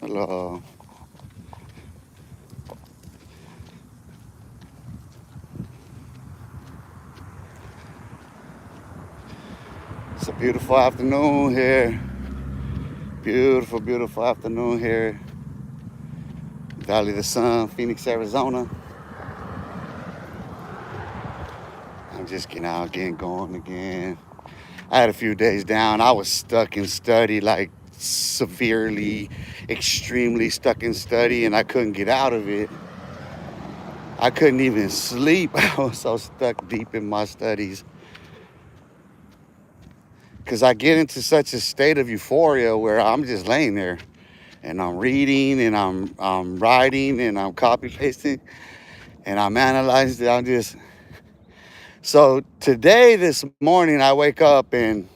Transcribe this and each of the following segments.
Hello. It's a beautiful afternoon here. Beautiful, beautiful afternoon here. Valley of the Sun, Phoenix, Arizona. I'm just getting out, getting going again. I had a few days down. I was stuck in study, like severely, extremely stuck in study, and I couldn't get out of it. I couldn't even sleep. I was so stuck deep in my studies. Because I get into such a state of euphoria where I'm just laying there and I'm reading and I'm writing and I'm copy pasting and I'm analyzing. So today, this morning, I wake up and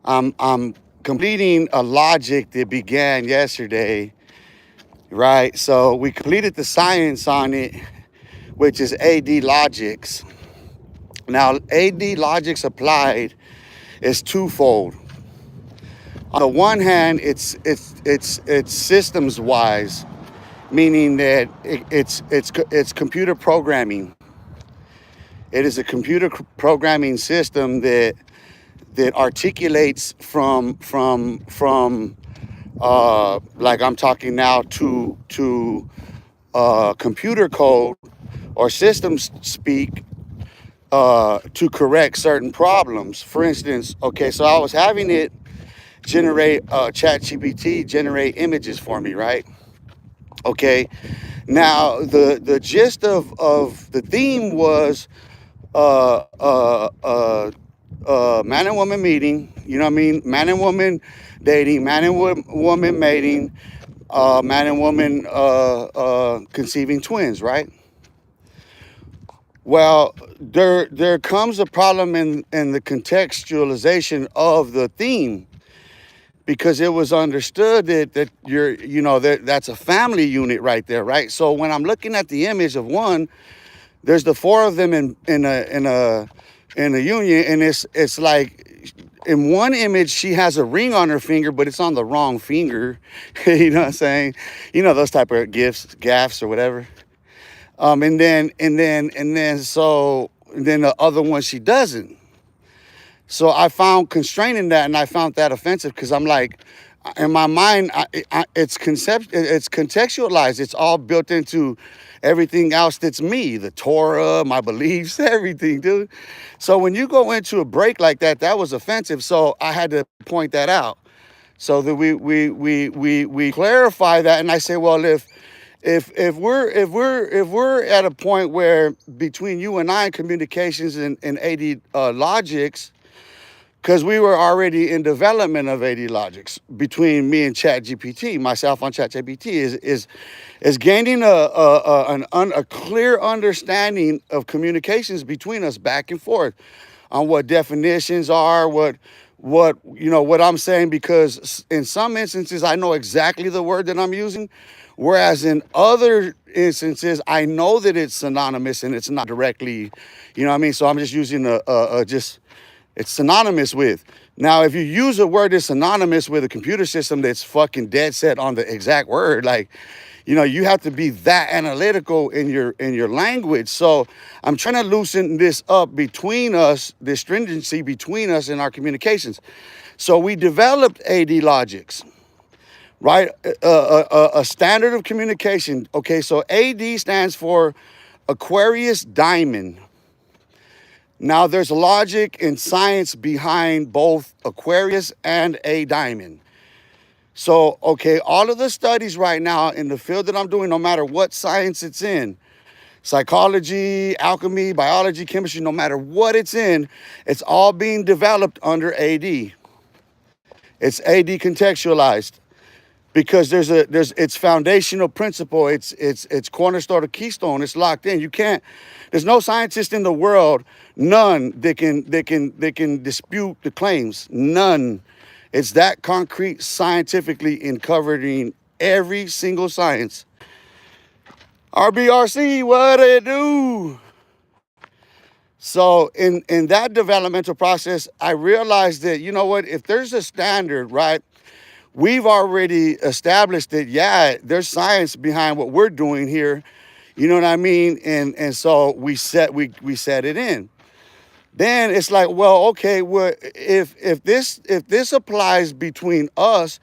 I'm completing a logic that began yesterday, right? So we completed the science on it, which is AD logics. Now, AD logics applied is twofold. On the one hand, it's systems wise, meaning that it's computer programming. It is a computer programming system that articulates from like I'm talking now to computer code or systems speak to correct certain problems. For instance, okay, so I was having it generate chat GPT generate images for me, right? Okay, now the gist of the theme was uh uh uh man and woman meeting, you know what I mean, man and woman dating, man and woman mating, man and woman conceiving twins, right? Well, there comes a problem in the contextualization of the theme, because it was understood that you're, you know, that's a family unit right there, right? So when I'm looking at the image of one, there's the four of them in a union, and it's like in one image she has a ring on her finger, but it's on the wrong finger. You know what I'm saying? You know, those type of gaffs or whatever. And then the other one she doesn't. So I found constraining that, and I found that offensive, because I'm like, in my mind, it's contextualized. It's all built into everything else that's me, the Torah, my beliefs, everything, dude. So when you go into a break like that, that was offensive. So I had to point that out so that we clarify that. And I say, well, if we're at a point where between you and I, communications and AD logics, because we were already in development of AD logics between me and ChatGPT, myself on ChatGPT, is gaining a clear understanding of communications between us back and forth on what definitions are, what you know what I'm saying, because in some instances I know exactly the word that I'm using, whereas in other instances I know that it's synonymous and it's not directly, you know what I mean. So I'm just using just it's synonymous with. Now, if you use a word that's synonymous with a computer system that's fucking dead set on the exact word, like, you know, you have to be that analytical in your language. So I'm trying to loosen this up between us, this stringency between us in our communications. So we developed AD logics, right? A standard of communication. Okay, so AD stands for Aquarius Diamond. Now, there's logic and science behind both Aquarius and a diamond. So, okay, all of the studies right now in the field that I'm doing, no matter what science it's in, psychology, alchemy, biology, chemistry, no matter what it's all being developed under AD. It's AD contextualized. because it's foundational principle. It's cornerstone or keystone. It's locked in. You can't. There's no scientist in the world, none that can dispute the claims. None. It's that concrete scientifically in covering every single science. RBRC, what it do? So in that developmental process, I realized that, you know what, if there's a standard, right, we've already established that, yeah, there's science behind what we're doing here. You know what I mean? And so we set it in. Then it's like, well, okay, well, if this applies between us,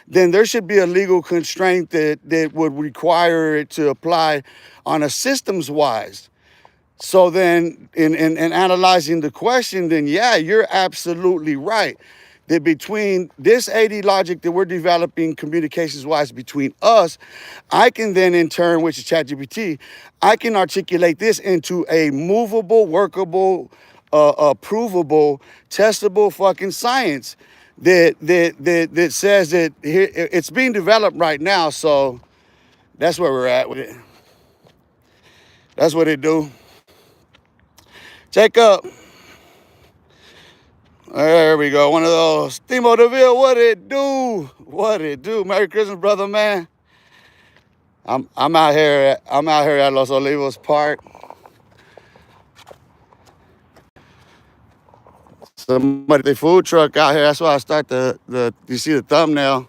then there should be a legal constraint that would require it to apply on a systems wise. So then in analyzing the question, then yeah, you're absolutely right. That between this AD logic that we're developing communications wise between us, I can then in turn, which is ChatGPT, I can articulate this into a movable, workable, provable, testable fucking science that says that it's being developed right now. So that's where we're at with it. That's what it do. Check up. There we go. One of those. Timo DeVille, what it do? What it do? Merry Christmas, brother, man. I'm out here at Los Olivos Park. Somebody, the food truck out here. That's why I start you see the thumbnail.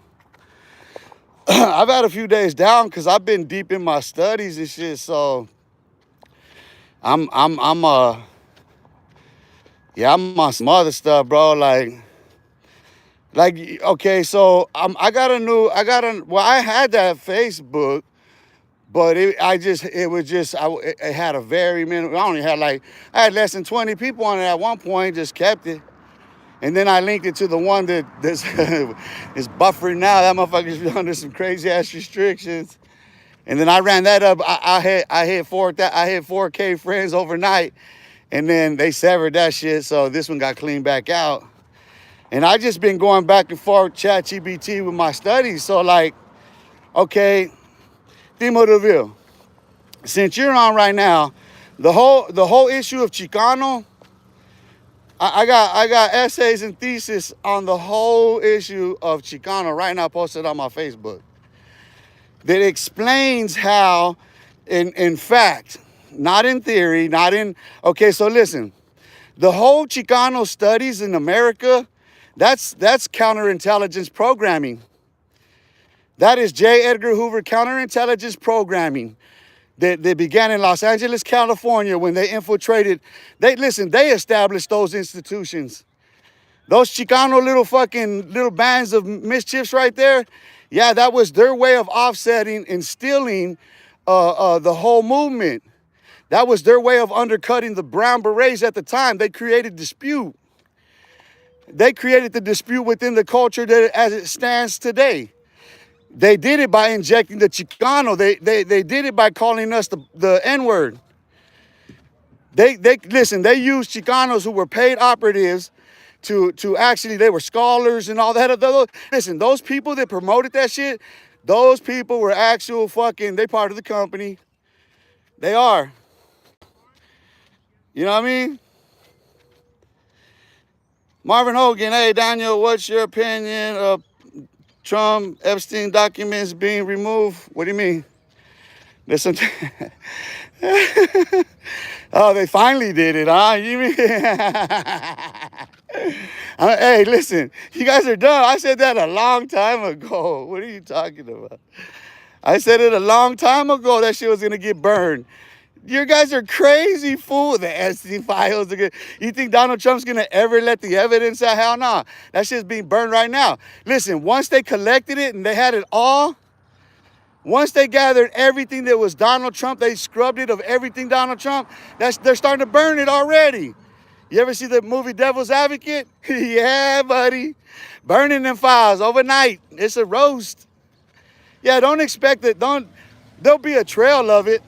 I've had a few days down because I've been deep in my studies and shit. So I'm on some other stuff, bro. Like, okay, so I had that Facebook, but it had a very minimal. I had less than 20 people on it at one point. Just kept it, and then I linked it to the one that's is buffering now. That motherfucker's under some crazy ass restrictions, and then I ran that up. I hit 4K friends overnight. And then they severed that shit, so this one got cleaned back out. And I just been going back and forth ChatGPT with my studies. So like, okay, Timo DeVille, since you're on right now, the whole issue of Chicano, I got essays and thesis on the whole issue of Chicano right now posted on my Facebook that explains how, in fact, not in theory, okay, so listen, the whole Chicano studies in America, that's counterintelligence programming. That is J. Edgar Hoover counterintelligence programming that began in Los Angeles, California when they infiltrated. They established those institutions. Those Chicano little bands of mischiefs right there, yeah, that was their way of offsetting and stealing the whole movement. That was their way of undercutting the brown berets at the time. They created dispute. They created the dispute within the culture that as it stands today. They did it by injecting the Chicano. They did it by calling us the N-word. They used Chicanos who were paid operatives to actually, they were scholars and all that. Listen, those people that promoted that shit, those people were actual they part of the company. They are. You know what I mean? Marvin Hogan, hey, Daniel, what's your opinion of Trump Epstein documents being removed? What do you mean? Listen. Oh, they finally did it, huh? You mean? Hey, listen, you guys are dumb. I said that a long time ago. What are you talking about? I said it a long time ago that shit was going to get burned. You guys are crazy, fool. The Epstein files. You think Donald Trump's going to ever let the evidence out? Hell no. That shit's being burned right now. Listen, once they collected it and they had it all, once they gathered everything that was Donald Trump, they scrubbed it of everything Donald Trump, they're starting to burn it already. You ever see the movie Devil's Advocate? Yeah, buddy. Burning them files overnight. It's a roast. Yeah, don't expect it. There'll be a trail of it.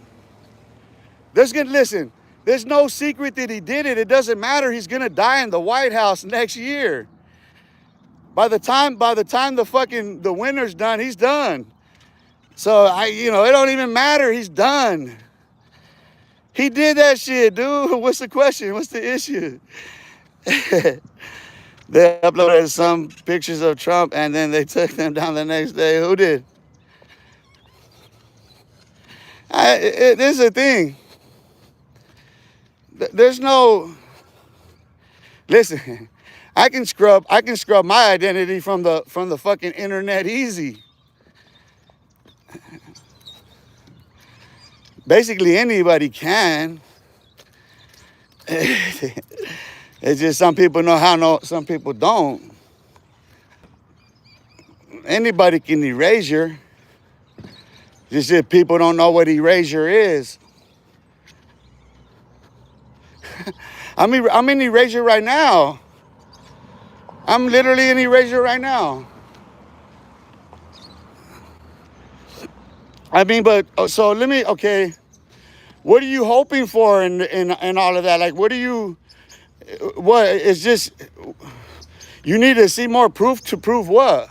Listen, there's no secret that he did it. It doesn't matter. He's going to die in the White House next year. By the time the winner's done, he's done. So it don't even matter. He's done. He did that shit, dude. What's the question? What's the issue? They uploaded some pictures of Trump and then they took them down the next day. Who did? This is the thing. There's no. Listen, I can scrub my identity from the fucking internet easy. Basically anybody can. It's just some people know how, some people don't. Anybody can erasure. Just that people don't know what erasure is. I'm in erasure right now. I'm literally in erasure right now. I mean, but so okay. What are you hoping for in all of that? Like, what it's just, you need to see more proof to prove what?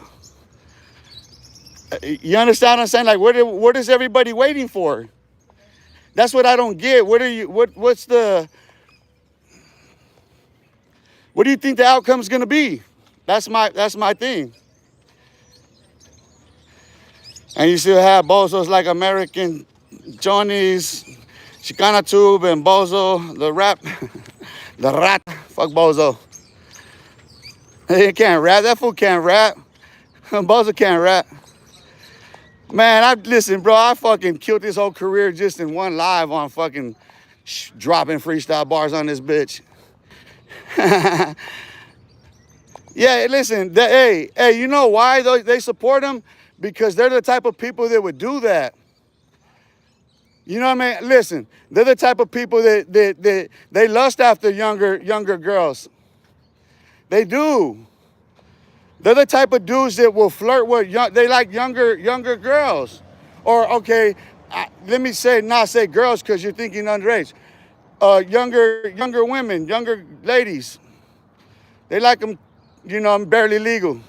You understand what I'm saying? Like, what is everybody waiting for? That's what I don't get. What do you think the outcome's gonna be? That's my thing. And you still have bozos like American Johnny's, Chicana Tube, and Bozo, the rap, the rat. Fuck Bozo. He can't rap. That fool can't rap. Bozo can't rap. Man, listen, bro, I fucking killed this whole career just in one live on fucking dropping freestyle bars on this bitch. Yeah, listen, hey, you know why they support him? Because they're the type of people that would do that. You know what I mean? Listen, they're the type of people that they lust after younger girls. They do. They're the type of dudes that will flirt with they like younger girls. Or, okay, let me not say girls because you're thinking underage. Younger women, younger ladies. They like them, barely legal.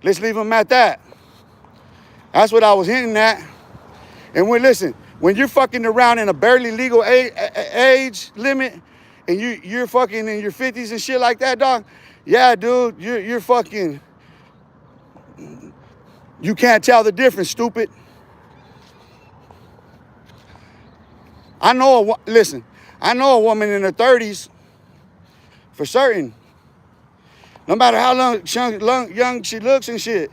Let's leave them at that. That's what I was hinting at. And when you're fucking around in a barely legal age limit, and you're fucking in your 50s and shit like that, dog, yeah, dude, you're fucking, you can't tell the difference, stupid. I know a woman in her 30s, for certain. No matter how young she looks and shit.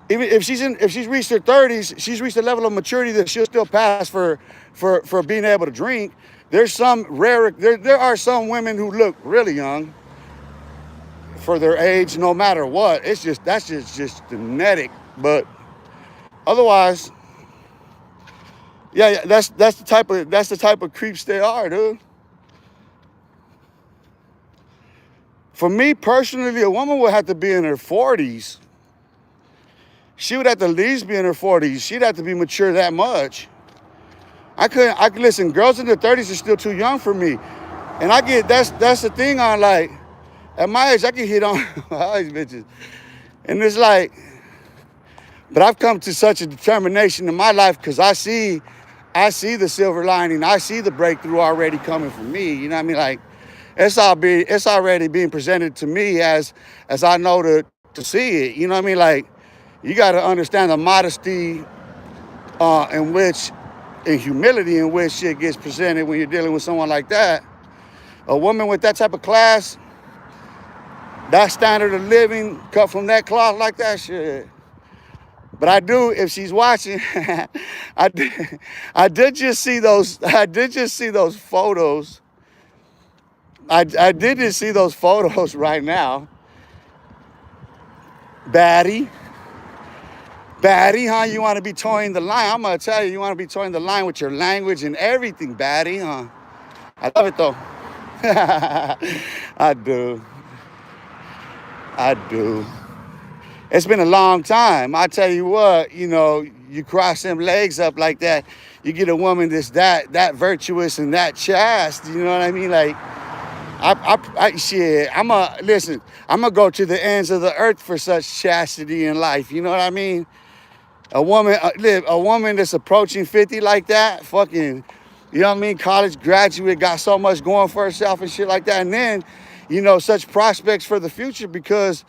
Even if she's reached her 30s, she's reached a level of maturity that she'll still pass for being able to drink. There are some women who look really young for their age, no matter what. That's just genetic. But otherwise, yeah, that's the type of creeps they are, dude. For me personally, a woman would have to be in her 40s. She would have to at least be in her 40s. She'd have to be mature that much. I could listen, girls in their 30s are still too young for me. And that's the thing on, like, at my age, I can hit on all these bitches. And it's like, but I've come to such a determination in my life because I see the silver lining. I see the breakthrough already coming for me. You know what I mean? Like, it's already being presented to me as I know to see it. You know what I mean? Like, you got to understand the modesty and humility in which shit gets presented when you're dealing with someone like that. A woman with that type of class, that standard of living, cut from that cloth like that shit. But I do, if she's watching, I did just see those photos. I did just see those photos right now. Baddie, huh? You want to be towing the line? I'm gonna tell you, you want to be towing the line with your language and everything, baddie, huh? I love it though. I do. It's been a long time. I tell you what, you cross them legs up like that, you get a woman that's that virtuous and that chaste. You know what I mean? Like, Shit. Listen. I'm gonna go to the ends of the earth for such chastity in life. You know what I mean? A woman that's approaching 50 like that, fucking, you know what I mean? College graduate, got so much going for herself and shit like that, and then, such prospects for the future because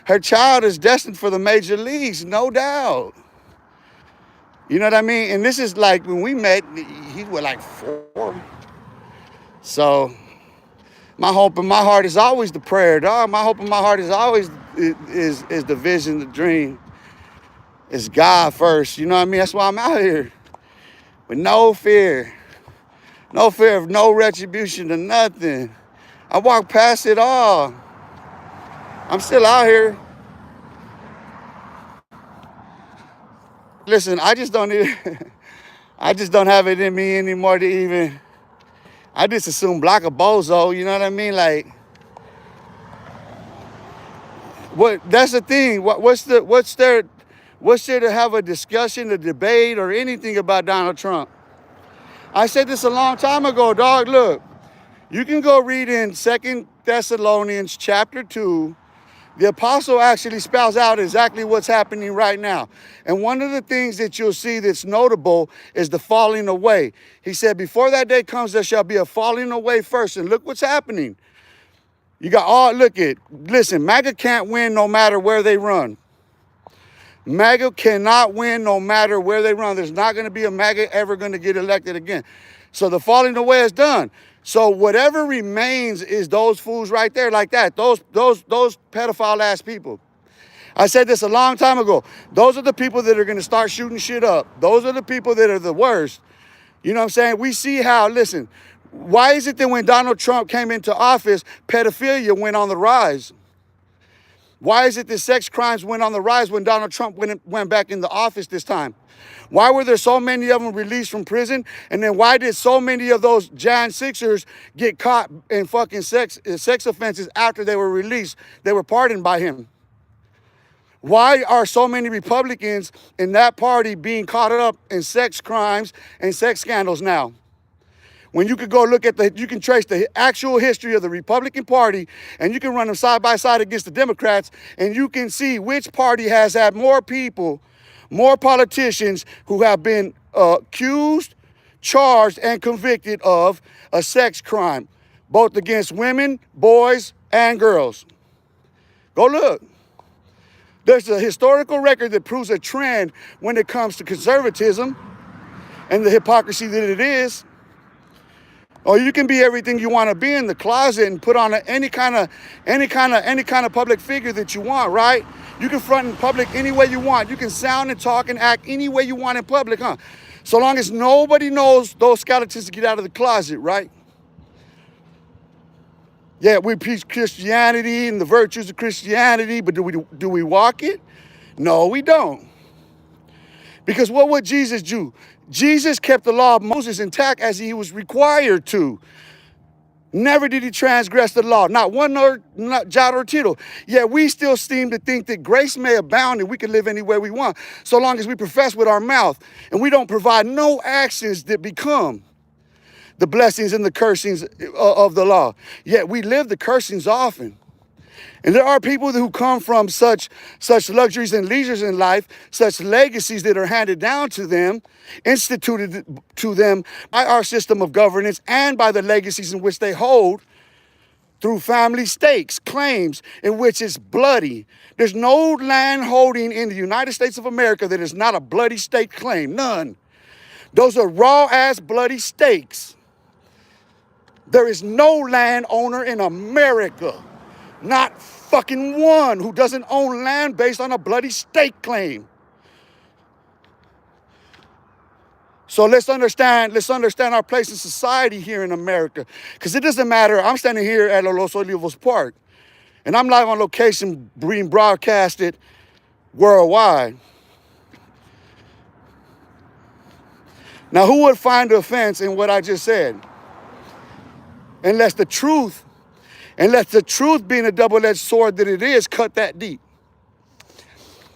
her child is destined for the major leagues, no doubt. You know what I mean? And this is like when we met, he was like 4. So my hope in my heart is always the prayer, dog. My hope in my heart is always is the vision, the dream. It's God first. You know what I mean? That's why I'm out here with no fear. No fear of no retribution to nothing. I walk past it all. I'm still out here. Listen, I just don't have it in me anymore to even, I just assume block a bozo, you know what I mean? Like, that's the thing. What's there to have a discussion, a debate, or anything about Donald Trump? I said this a long time ago, dog. Look, you can go read in 2 Thessalonians chapter 2. The apostle actually spells out exactly what's happening right now. And one of the things that you'll see that's notable is the falling away. He said, before that day comes, there shall be a falling away first. And look what's happening. You got listen, MAGA can't win no matter where they run. MAGA cannot win no matter where they run. There's not going to be a MAGA ever going to get elected again. So the falling away is done. So whatever remains is those fools right there like that. Those pedophile ass people. I said this a long time ago. Those are the people that are going to start shooting shit up. Those are the people that are the worst. You know what I'm saying? We see how, listen, why is it that when Donald Trump came into office, pedophilia went on the rise? Why is it that sex crimes went on the rise when Donald Trump went back into office this time? Why were there so many of them released from prison? And then why did so many of those Jan Sixers get caught in fucking sex offenses after they were released? They were pardoned by him. Why are so many Republicans in that party being caught up in sex crimes and sex scandals now? When you could go look at you can trace the actual history of the Republican Party and you can run them side by side against the Democrats and you can see which party has had more people, more politicians who have been accused, charged, and convicted of a sex crime, both against women, boys, and girls. Go look. There's a historical record that proves a trend when it comes to conservatism and the hypocrisy that it is. Or you can be everything you want to be in the closet and put on any kind of public figure that you want, right? You can front in public any way you want. You can sound and talk and act any way you want in public, huh? So long as nobody knows those skeletons to get out of the closet, right? Yeah, we preach Christianity and the virtues of Christianity, but do we walk it? No, we don't. Because what would Jesus do? Jesus kept the law of Moses intact as he was required to. Never did he transgress the law, not one not jot or tittle. Yet we still seem to think that grace may abound and we can live any way we want, so long as we profess with our mouth and we don't provide no actions that become the blessings and the cursings of the law. Yet we live the cursings often. And there are people who come from such luxuries and leisures in life, such legacies that are handed down to them, instituted to them by our system of governance and by the legacies in which they hold through family stakes, claims in which it's bloody. There's no land holding in the United States of America that is not a bloody stake claim, none. Those are raw-ass bloody stakes. There is no landowner in America, not fucking one, who doesn't own land based on a bloody stake claim. So let's understand our place in society here in America. Because it doesn't matter. I'm standing here at Los Olivos Park, and I'm live on location being broadcasted worldwide. Now, who would find offense in what I just said? Unless the truth being a double-edged sword that it is, cut that deep.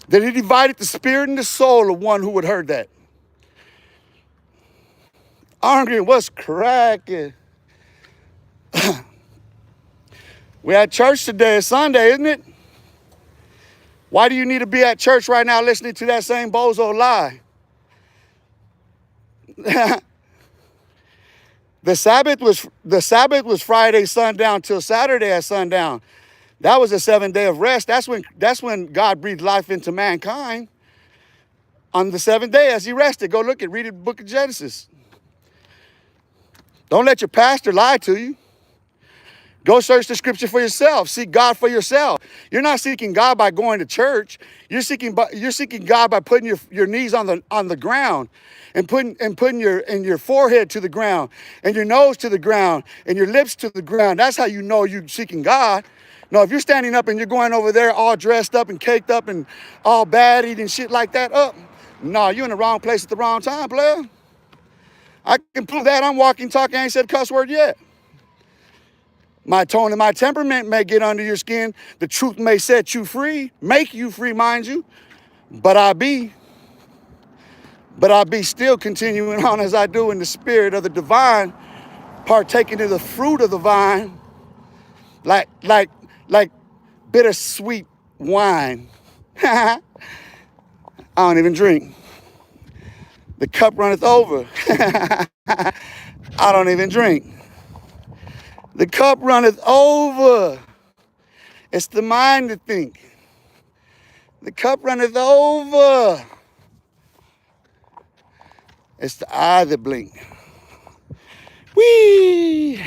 That it divided the spirit and the soul of one who would heard that. Hungry, what's cracking? We're at church today. It's Sunday, isn't it? Why do you need to be at church right now listening to that same bozo lie? The Sabbath was Friday sundown till Saturday at sundown. That was a 7th day of rest. That's when God breathed life into mankind on the 7th day as he rested. Go read the book of Genesis. Don't let your pastor lie to you. Go search the scripture for yourself. Seek God for yourself. You're not seeking God by going to church. You're seeking God by putting your knees on the ground and putting your forehead to the ground and your nose to the ground and your lips to the ground. That's how you know you're seeking God. No, if you're standing up and you're going over there all dressed up and caked up and all bad eating shit like that no, you're in the wrong place at the wrong time, player. I can prove that. I'm walking, talking, I ain't said a cuss word yet. My tone and my temperament may get under your skin. The truth may set you free, make you free, mind you. But I be still continuing on as I do in the spirit of the divine, partaking of the fruit of the vine, like bittersweet wine. I don't even drink. The cup runneth over. I don't even drink. The cup runneth over. It's the mind to think. The cup runneth over. It's the eye that blink. Whee!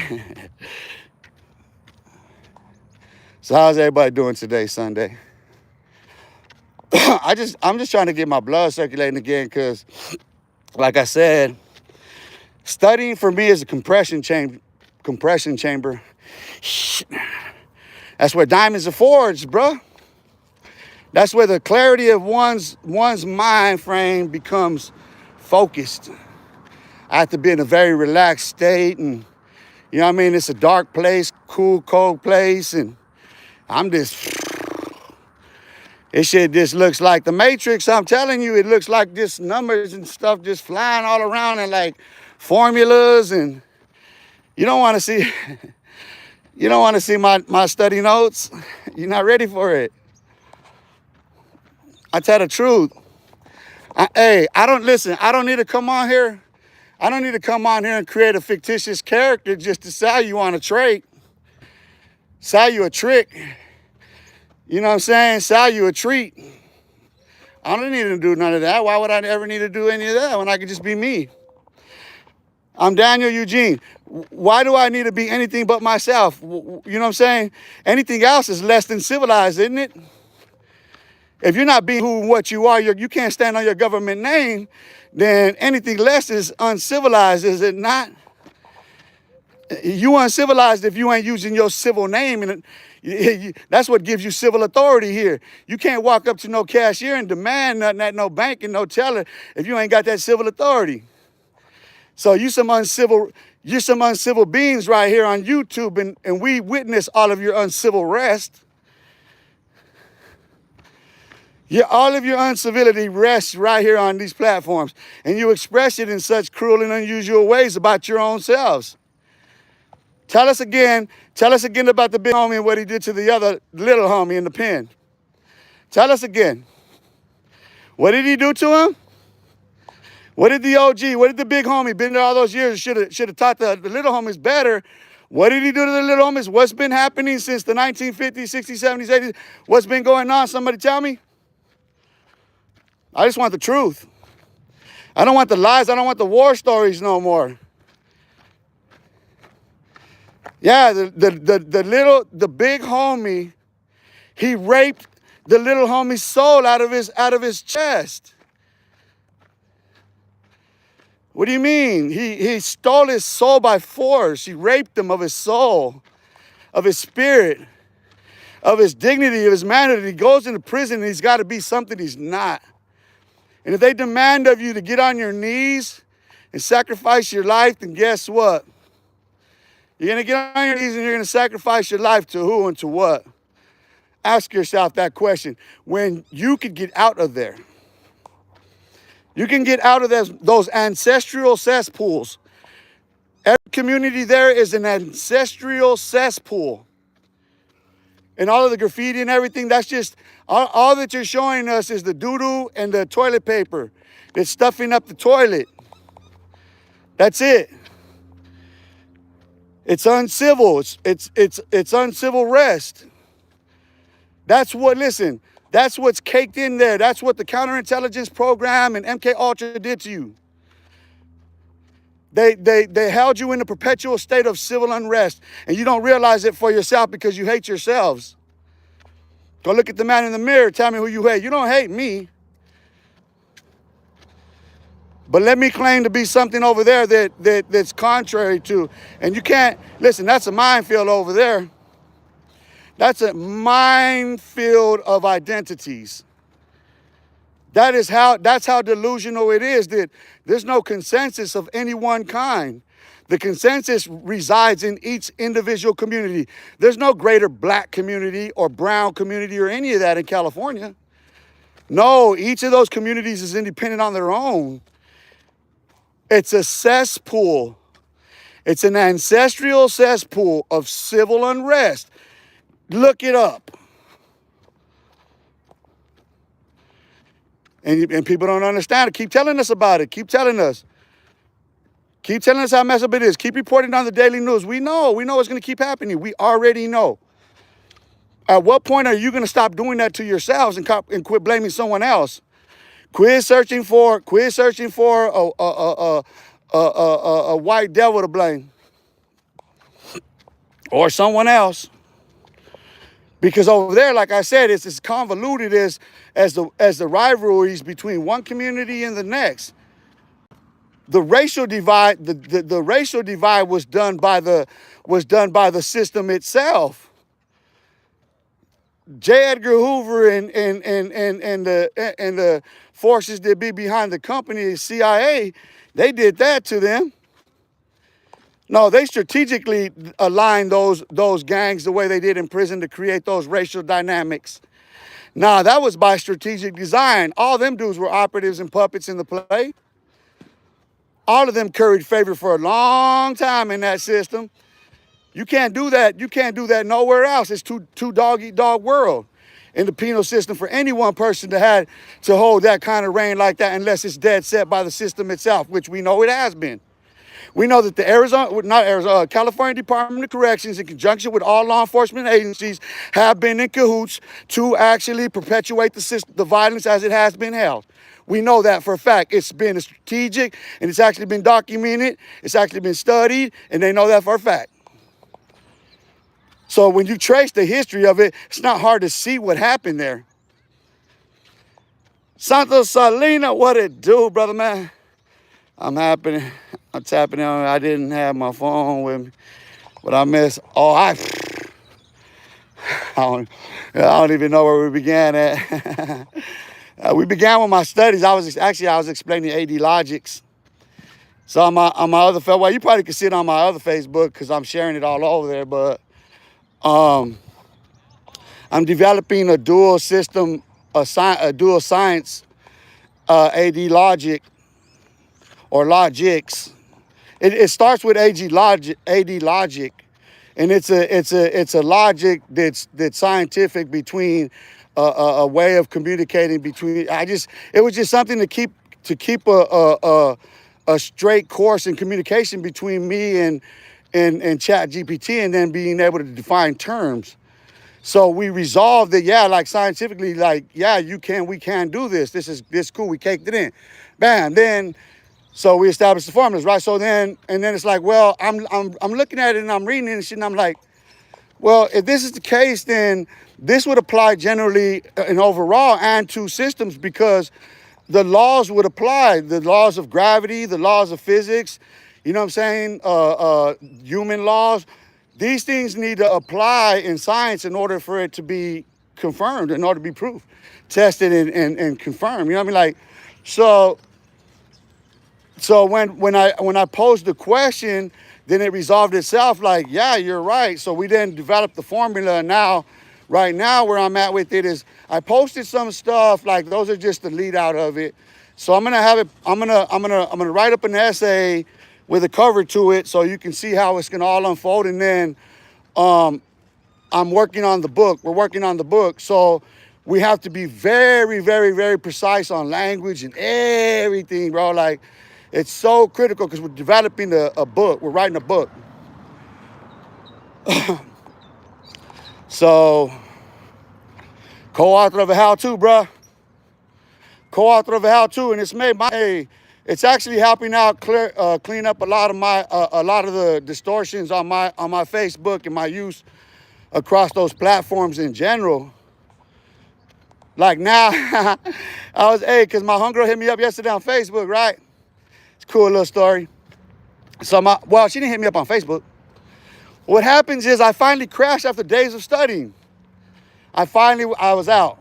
So how's everybody doing today, Sunday? I'm just trying to get my blood circulating again because, like I said, studying for me is a compression chamber. That's where diamonds are forged, bro. That's where the clarity of one's mind frame becomes focused. I have to be in a very relaxed state, and you know what I mean? It's a dark place, cool, cold place, and this shit just looks like the Matrix. I'm telling you, it looks like just numbers and stuff just flying all around and like formulas, and you don't want to see my study notes. You're not ready for it. I tell the truth. I don't need to come on here. I don't need to come on here and create a fictitious character just to sell you on a trait. Sell you a trick. You know what I'm saying? Sell you a treat. I don't need to do none of that. Why would I ever need to do any of that when I could just be me? I'm Daniel Eugene. Why do I need to be anything but myself? You know what I'm saying? Anything else is less than civilized, isn't it? If you're not being who and what you are, you can't stand on your government name, then anything less is uncivilized, is it not? You uncivilized if you ain't using your civil name, and that's what gives you civil authority here. You can't walk up to no cashier and demand nothing at no bank and no teller if you ain't got that civil authority. So you're some uncivil beings right here on YouTube, and we witness all of your uncivil rest. All of your uncivility rests right here on these platforms, and you express it in such cruel and unusual ways about your own selves. Tell us again about the big homie and what he did to the other little homie in the pen. Tell us again. What did he do to him? What did the OG, what did the big homie, been there all those years, should have taught the little homies better? What did he do to the little homies? What's been happening since the 1950s, 60s, 70s, 80s? What's been going on? Somebody tell me. I just want the truth. I don't want the lies. I don't want the war stories no more. Yeah, the big homie, he raped the little homie's soul out of his chest. What do you mean? He stole his soul by force. He raped him of his soul, of his spirit, of his dignity, of his manhood. He goes into prison and he's got to be something he's not. And if they demand of you to get on your knees and sacrifice your life, then guess what? You're going to get on your knees and you're going to sacrifice your life to who and to what? Ask yourself that question. When you could get out of there, you can get out of those ancestral cesspools. Every community there is an ancestral cesspool. and all of the graffiti and everything, that's just, all that you're showing us is the doo-doo and the toilet paper that's stuffing up the toilet. That's it. It's uncivil. It's uncivil rest. That's what, listen, that's what's caked in there. That's what the counterintelligence program and MK Ultra did to you. They held you in a perpetual state of civil unrest, and you don't realize it for yourself because you hate yourselves. Go look at the man in the mirror. Tell me who you hate. You don't hate me. But let me claim to be something over there that's contrary to. And you can't, listen, that's a minefield over there. That's a minefield of identities. That's how delusional it is, that there's no consensus of any one kind. The consensus resides in each individual community. There's no greater black community or brown community or any of that in California. No, each of those communities is independent on their own. It's a cesspool. It's an ancestral cesspool of civil unrest. Look it up. And people don't understand it. Keep telling us about it. Keep telling us. Keep telling us how messed up it is. Keep reporting on the daily news. We know it's going to keep happening. We already know. At what point are you going to stop doing that to yourselves and quit blaming someone else? Quit searching for a white devil to blame, or someone else. Because over there, like I said, it's as convoluted as the rivalries between one community and the next. The racial divide, the racial divide was done by the system itself. J. Edgar Hoover and the forces that be behind the company, CIA, they did that to them. No, they strategically aligned those gangs the way they did in prison to create those racial dynamics. Nah, that was by strategic design. All them dudes were operatives and puppets in the play. All of them curried favor for a long time in that system. You can't do that. You can't do that nowhere else. It's too dog-eat-dog world in the penal system for any one person to hold that kind of reign like that, unless it's dead set by the system itself, which we know it has been. We know that the California Department of Corrections, in conjunction with all law enforcement agencies, have been in cahoots to actually perpetuate the violence as it has been held. We know that for a fact. It's been strategic, and it's actually been documented. It's actually been studied, and they know that for a fact. So when you trace the history of it, it's not hard to see what happened there. Santos Salina, what it do, brother man? I'm tapping in. I didn't have my phone with me. What I missed? Oh, I don't even know where we began at. We began with my studies. I was explaining AD logics. So on my other, well, you probably can see it on my other Facebook because I'm sharing it all over there. But I'm developing a dual system, a dual science AD logic or logics. It starts with AD logic, and it's a logic that's scientific between a way of communicating between. It was just something to keep a straight course in communication between me and Chat GPT, and then being able to define terms. So we resolved that, yeah, like scientifically, like, yeah, we can do this. This is cool. We caked it in. Bam. Then so we established the formulas, right? So then it's like, well, I'm looking at it and I'm reading it and shit, and I'm like, well, if this is the case, then this would apply generally and overall and to systems, because the laws would apply, the laws of gravity, the laws of physics, you know what I'm saying? Human laws. These things need to apply in science in order for it to be confirmed, in order to be proved, tested and confirmed. You know what I mean? Like, so when I posed the question, then it resolved itself. Like, yeah, you're right. So we then developed the formula. And now, right now, where I'm at with it is, I posted some stuff. Like, those are just the lead out of it. So I'm gonna have it. I'm gonna write up an essay with a cover to it, so you can see how it's gonna all unfold. And then I'm working on the book. We're working on the book. So we have to be very, very, very precise on language and everything, bro. Like, it's so critical because we're developing a book. We're writing a book. So, co-author of a how-to, bro. Co-author of a how-to, and it's made my. It's actually helping out clean up a lot of the distortions on my Facebook and my use across those platforms in general. Like now, because my homegirl hit me up yesterday on Facebook, right? It's a cool little story. So she didn't hit me up on Facebook. What happens is I finally crashed after days of studying. I was out.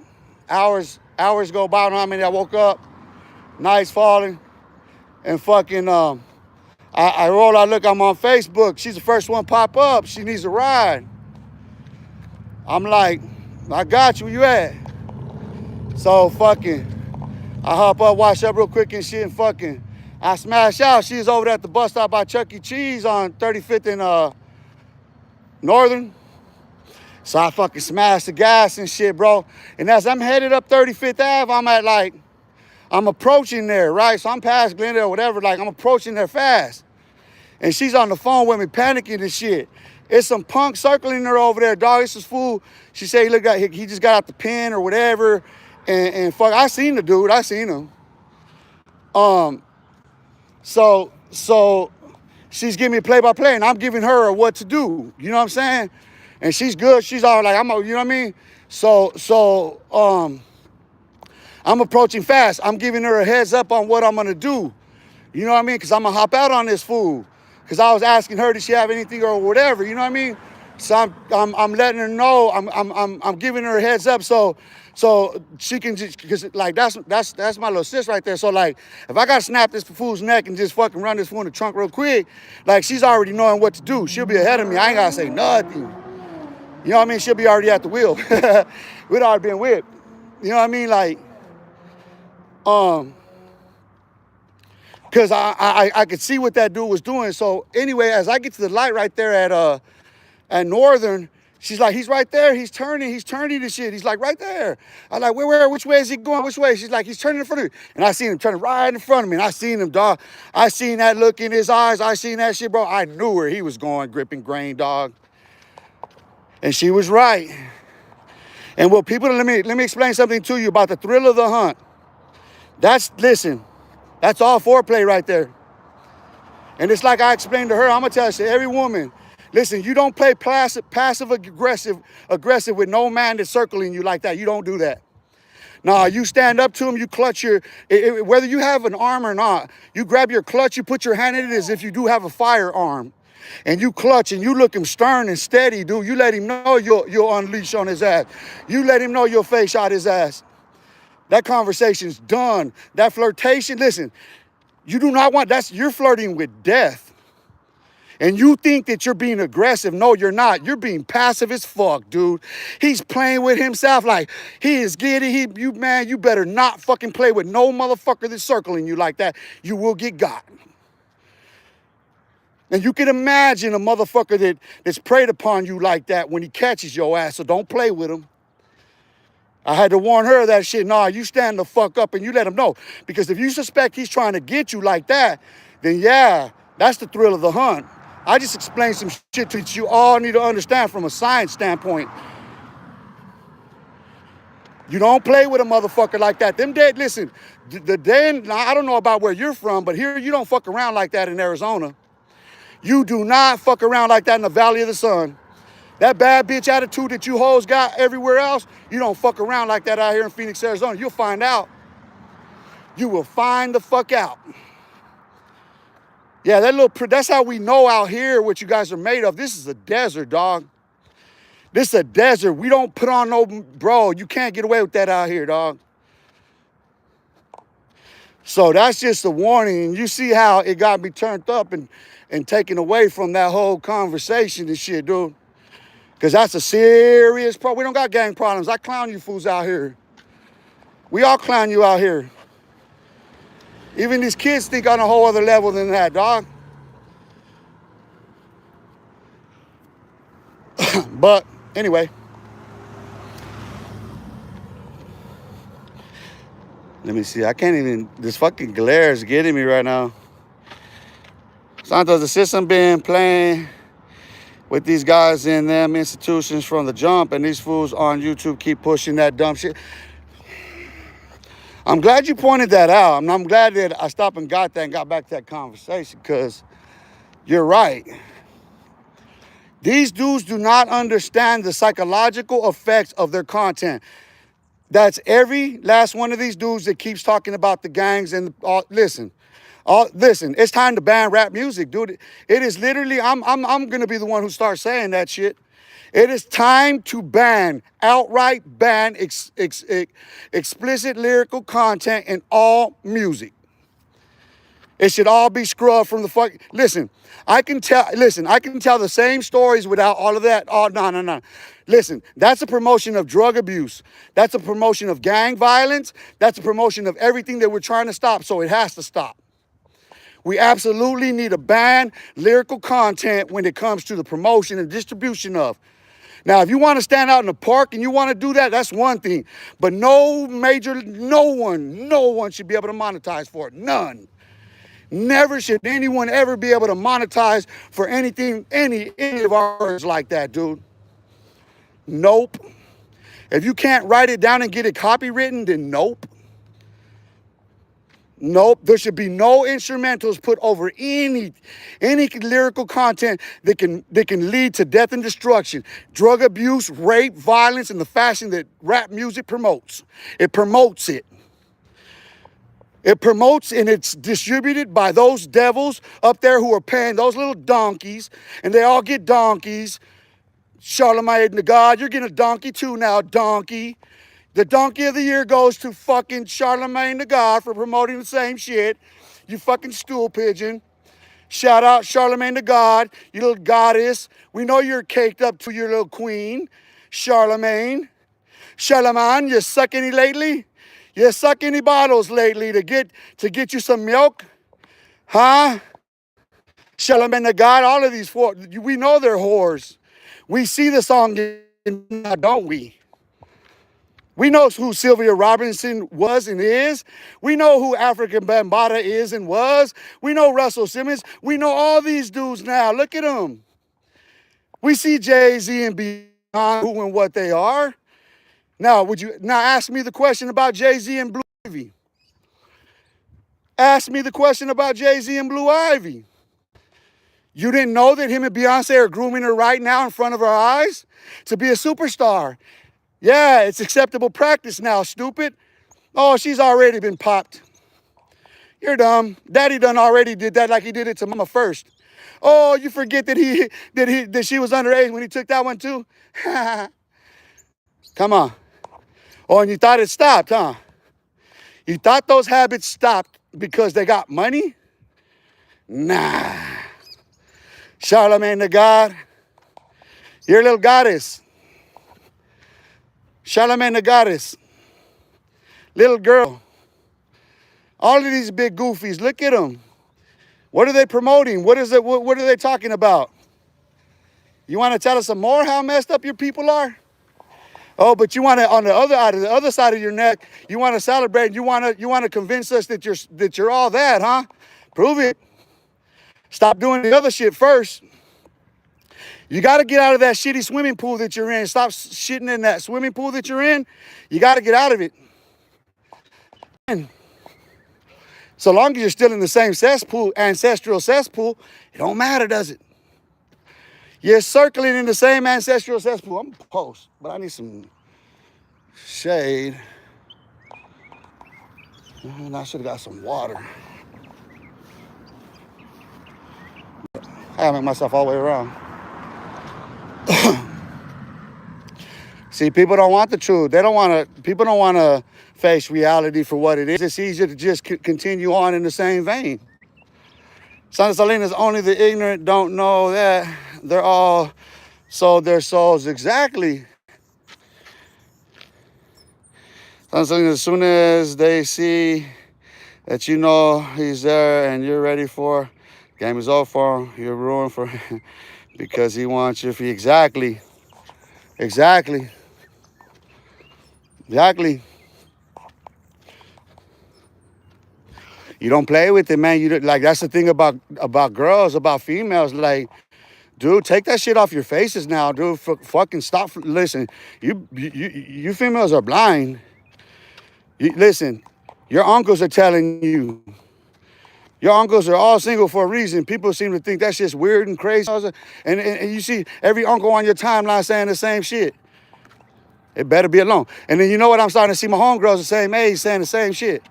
Hours go by, I don't know how many I woke up. Night's falling. And fucking, I roll, I look, I'm on Facebook. She's the first one pop up. She needs a ride. I'm like, I got you, where you at? So fucking, I hop up, wash up real quick and shit, and fucking, I smash out. She's over there at the bus stop by Chuck E. Cheese on 35th and Northern. So I fucking smashed the gas and shit, bro. And as I'm headed up 35th Ave, I'm approaching there, right? So I'm past Glendale or whatever, like I'm approaching there fast. And she's on the phone with me panicking and shit. It's some punk circling her over there, dog. It's this fool. She said he just got out the pen or whatever. And fuck, I seen the dude. I seen him. So she's giving me play-by-play and I'm giving her what to do. You know what I'm saying? And she's good. She's all like, you know what I mean? So I'm approaching fast. I'm giving her a heads up on what I'm gonna do. You know what I mean? Because I'm gonna hop out on this fool. Because I was asking her, did she have anything or whatever? You know what I mean? So I'm letting her know. I'm giving her a heads up so she can just, because like that's my little sis right there. So like if I gotta snap this fool's neck and just fucking run this fool in the trunk real quick, like she's already knowing what to do. She'll be ahead of me. I ain't gotta say nothing. You know what I mean? She'll be already at the wheel. We'd already been whipped. You know what I mean? Like, because I could see what that dude was doing. So anyway, as I get to the light right there at Northern, she's like, he's right there. He's turning and shit. He's like, right there. I'm like, where, which way is he going? Which way? She's like, he's turning in front of me. And I seen him turning right in front of me. And I seen him, dog. I seen that look in his eyes. I seen that shit, bro. I knew where he was going, gripping grain, dog. And she was right. And well, people, let me explain something to you about the thrill of the hunt. That's all foreplay right there. And it's like I explained to her, I'm gonna tell you, every woman, listen, you don't play passive aggressive with no man that's circling you like that. You don't do that. Nah, you stand up to him, you clutch whether you have an arm or not, you grab your clutch, you put your hand in it as if you do have a firearm. And you clutch and you look him stern and steady, dude. You let him know you'll unleash on his ass. You let him know you'll face out his ass. That conversation's done. That flirtation, listen, you do not want, you're flirting with death. And you think that you're being aggressive. No, you're not. You're being passive as fuck, dude. He's playing with himself like he is giddy. You better not fucking play with no motherfucker that's circling you like that. You will get got. And you can imagine a motherfucker that's preyed upon you like that when he catches your ass, so don't play with him. I had to warn her of that shit. Nah, you stand the fuck up and you let him know. Because if you suspect he's trying to get you like that, then yeah, that's the thrill of the hunt. I just explained some shit that you all need to understand from a science standpoint. You don't play with a motherfucker like that. Listen, I don't know about where you're from, but here you don't fuck around like that in Arizona. You do not fuck around like that in the Valley of the Sun. That bad bitch attitude that you hoes got everywhere else, you don't fuck around like that out here in Phoenix, Arizona. You'll find out. You will find the fuck out. Yeah, that's how we know out here what you guys are made of. This is a desert, dog. This is a desert. We don't put on no, bro, you can't get away with that out here, dog. So that's just a warning. And you see how it got me turned up and taken away from that whole conversation and shit, dude. Because that's a serious problem. We don't got gang problems. I clown you fools out here. We all clown you out here. Even these kids think on a whole other level than that, dog. But Anyway, let me see. I can't even. This fucking glare is getting me right now. Santos, the system been playing with these guys in them institutions from the jump, and these fools on YouTube keep pushing that dumb shit. I'm glad you pointed that out. I'm glad that I stopped and got that and got back to that conversation, because you're right. These dudes do not understand the psychological effects of their content. That's every last one of these dudes that keeps talking about the gangs and all. Listen, it's time to ban rap music, dude. It is literally. I'm gonna be the one who starts saying that shit. It is time to outright ban explicit lyrical content in all music. It should all be scrubbed from the fuck. Listen, I can tell the same stories without all of that. Oh, no. Listen, that's a promotion of drug abuse. That's a promotion of gang violence. That's a promotion of everything that we're trying to stop, so it has to stop. We absolutely need to ban lyrical content when it comes to the promotion and distribution of. Now, if you want to stand out in the park and you want to do that, that's one thing. But no one should be able to monetize for it. None. Never should anyone ever be able to monetize for anything, any of our words like that, dude. Nope. If you can't write it down and get it copywritten, then nope. Nope. There should be no instrumentals put over any lyrical content that can lead to death and destruction, drug abuse, rape, violence, and the fashion that rap music promotes. It promotes it. It promotes, and it's distributed by those devils up there who are paying those little donkeys, and they all get donkeys. Charlemagne the God, you're getting a donkey too now, donkey. The donkey of the year goes to fucking Charlemagne the God for promoting the same shit. You fucking stool pigeon. Shout out Charlemagne the God, you little goddess. We know you're caked up to your little queen, Charlemagne. Charlemagne, you suck any lately? You suck any bottles lately to get you some milk? Huh? Charlemagne the God, all of these four, we know they're whores. We see the song now, don't we? We know who Sylvia Robinson was and is. We know who African Bambaataa is and was. We know Russell Simmons. We know all these dudes now. Look at them. We see Jay-Z and Beyonce, who and what they are. Now, ask me the question about Jay-Z and Blue Ivy? Ask me the question about Jay-Z and Blue Ivy. You didn't know that him and Beyonce are grooming her right now in front of our eyes to be a superstar? Yeah, it's acceptable practice now, stupid. Oh, she's already been popped. You're dumb. Daddy done already did that like he did it to mama first. Oh, you forget that she was underage when he took that one too? Come on. Oh, and you thought it stopped, huh? You thought those habits stopped because they got money? Nah. Charlemagne the God, you're a little goddess. Charlemagne the Goddess, little girl. All of these big goofies, look at them. What are they promoting? What are they talking about? You want to tell us some more how messed up your people are? Oh, but you want to, on the other side of your neck, you want to celebrate. You want to convince us that you're all that, huh? Prove it. Stop doing the other shit first. You got to get out of that shitty swimming pool that you're in. Stop shitting in that swimming pool that you're in. You got to get out of it. And so long as you're still in the same cesspool, ancestral cesspool, it don't matter, does it? You're circling in the same ancestral cesspool. I'm post, but I need some shade. And I should have got some water. I gotta make myself all the way around. See, people don't want the truth. People don't want to face reality for what it is. It's easier to just continue on in the same vein. Santa Salinas, only the ignorant don't know that. They're all sold their souls. Exactly. Santa Salinas, as soon as they see that you know he's there and you're ready for, game is over for him, you're ruined for him because he wants your fee. Exactly. Exactly. Exactly. You don't play with it, man. Like that's the thing about girls, about females. Like, dude, take that shit off your faces now, dude. Fucking stop. Listen, you females are blind. Listen, your uncles are telling you. Your uncles are all single for a reason. People seem to think that's just weird and crazy. And you see every uncle on your timeline saying the same shit. It better be alone. And then you know what? I'm starting to see my homegirls the same age saying the same shit.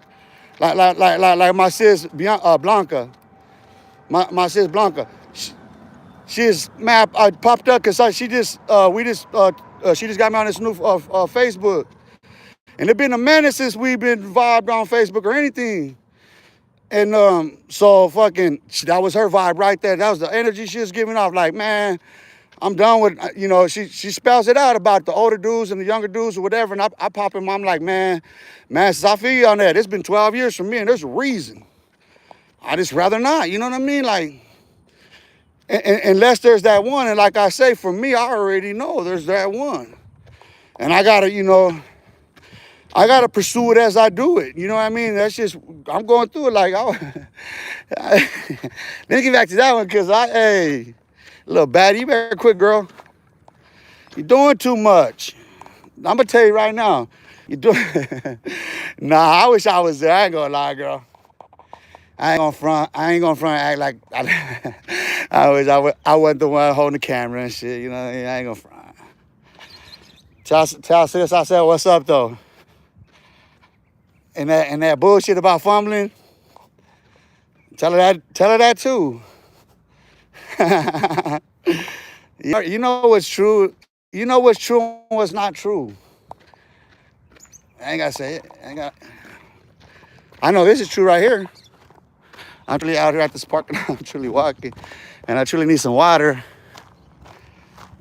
Like my sis Blanca. My sis Blanca. She is mad. I popped up because she just she just got me on this new Facebook. And it's been a minute since we've been vibed on Facebook or anything. And so fucking, that was her vibe right there. That was the energy she was giving off. Like, man, I'm done with, she spells it out about the older dudes and the younger dudes or whatever. And I pop in, I'm like, man, since I feel you on that, it's been 12 years for me and there's a reason. I just rather not, you know what I mean? Like, unless there's that one. And like I say, for me, I already know there's that one. And I gotta, I gotta pursue it as I do it. You know what I mean? That's just, I'm going through it like, let me get back to that one because hey, little baddie, you better quit, girl. You're doing too much. I'm gonna tell you right now, you're doing, nah, I wish I was there. I ain't gonna lie, girl. I ain't gonna front and act like, I wish I wasn't the one holding the camera and shit, you know what I mean? I ain't gonna front. Tell sis I said, what's up though? And that bullshit about fumbling, tell her that too. You know what's true. You know what's true and what's not true. I ain't gotta say it. I know this is true right here. I'm truly out here at this park and I'm truly walking. And I truly need some water.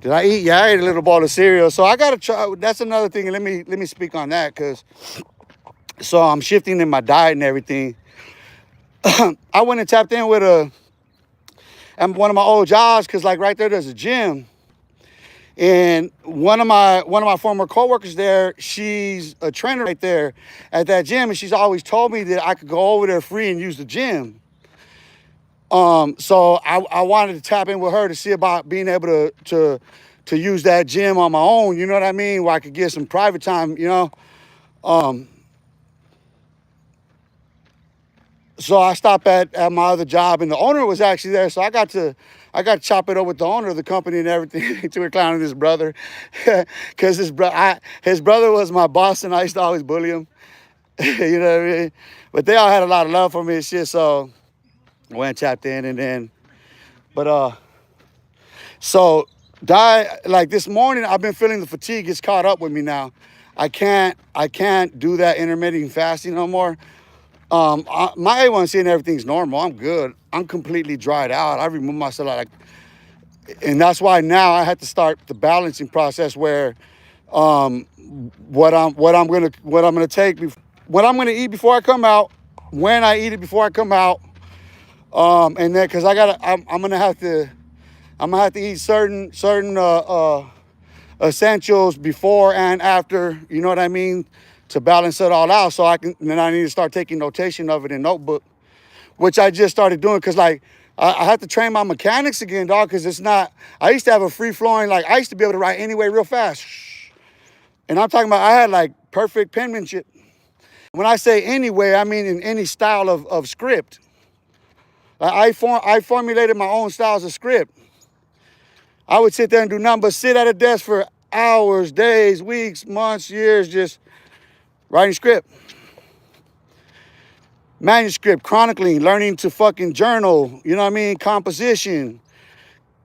Did I eat? Yeah, I ate a little bowl of cereal. So I gotta try. That's another thing. And let me speak on that because so I'm shifting in my diet and everything. I went and tapped in with one of my old jobs because like right there's a gym. And one of my former coworkers there, she's a trainer right there at that gym, and she's always told me that I could go over there free and use the gym. So I wanted to tap in with her to see about being able to use that gym on my own, you know what I mean, where I could get some private time, So I stopped at my other job, and the owner was actually there, so I got to chop it up with the owner of the company and everything. To clowning his brother, because his brother was my boss, and I used to always bully him. You know what I mean? But they all had a lot of love for me and shit, so I went and tapped in, and then, but so like this morning, I've been feeling the fatigue. It's caught up with me now. I can't do that intermittent fasting no more. My A1C and everything's normal. I'm good. I'm completely dried out. I removed myself and that's why now I had to start the balancing process where, what I'm gonna take, what I'm gonna eat before I come out, when I eat it before I come out, and then because I'm gonna have to eat certain essentials before and after. You know what I mean? To balance it all out, so then I need to start taking notation of it in notebook, which I just started doing because like I have to train my mechanics again, dog, because it's not, I used to have a free flowing, like I used to be able to write anyway real fast. And I'm talking about I had like perfect penmanship. When I say anyway, I mean in any style of script. Like I formulated my own styles of script. I would sit there and do nothing but sit at a desk for hours, days, weeks, months, years, just writing script, manuscript, chronicling, learning to fucking journal, you know what I mean? Composition,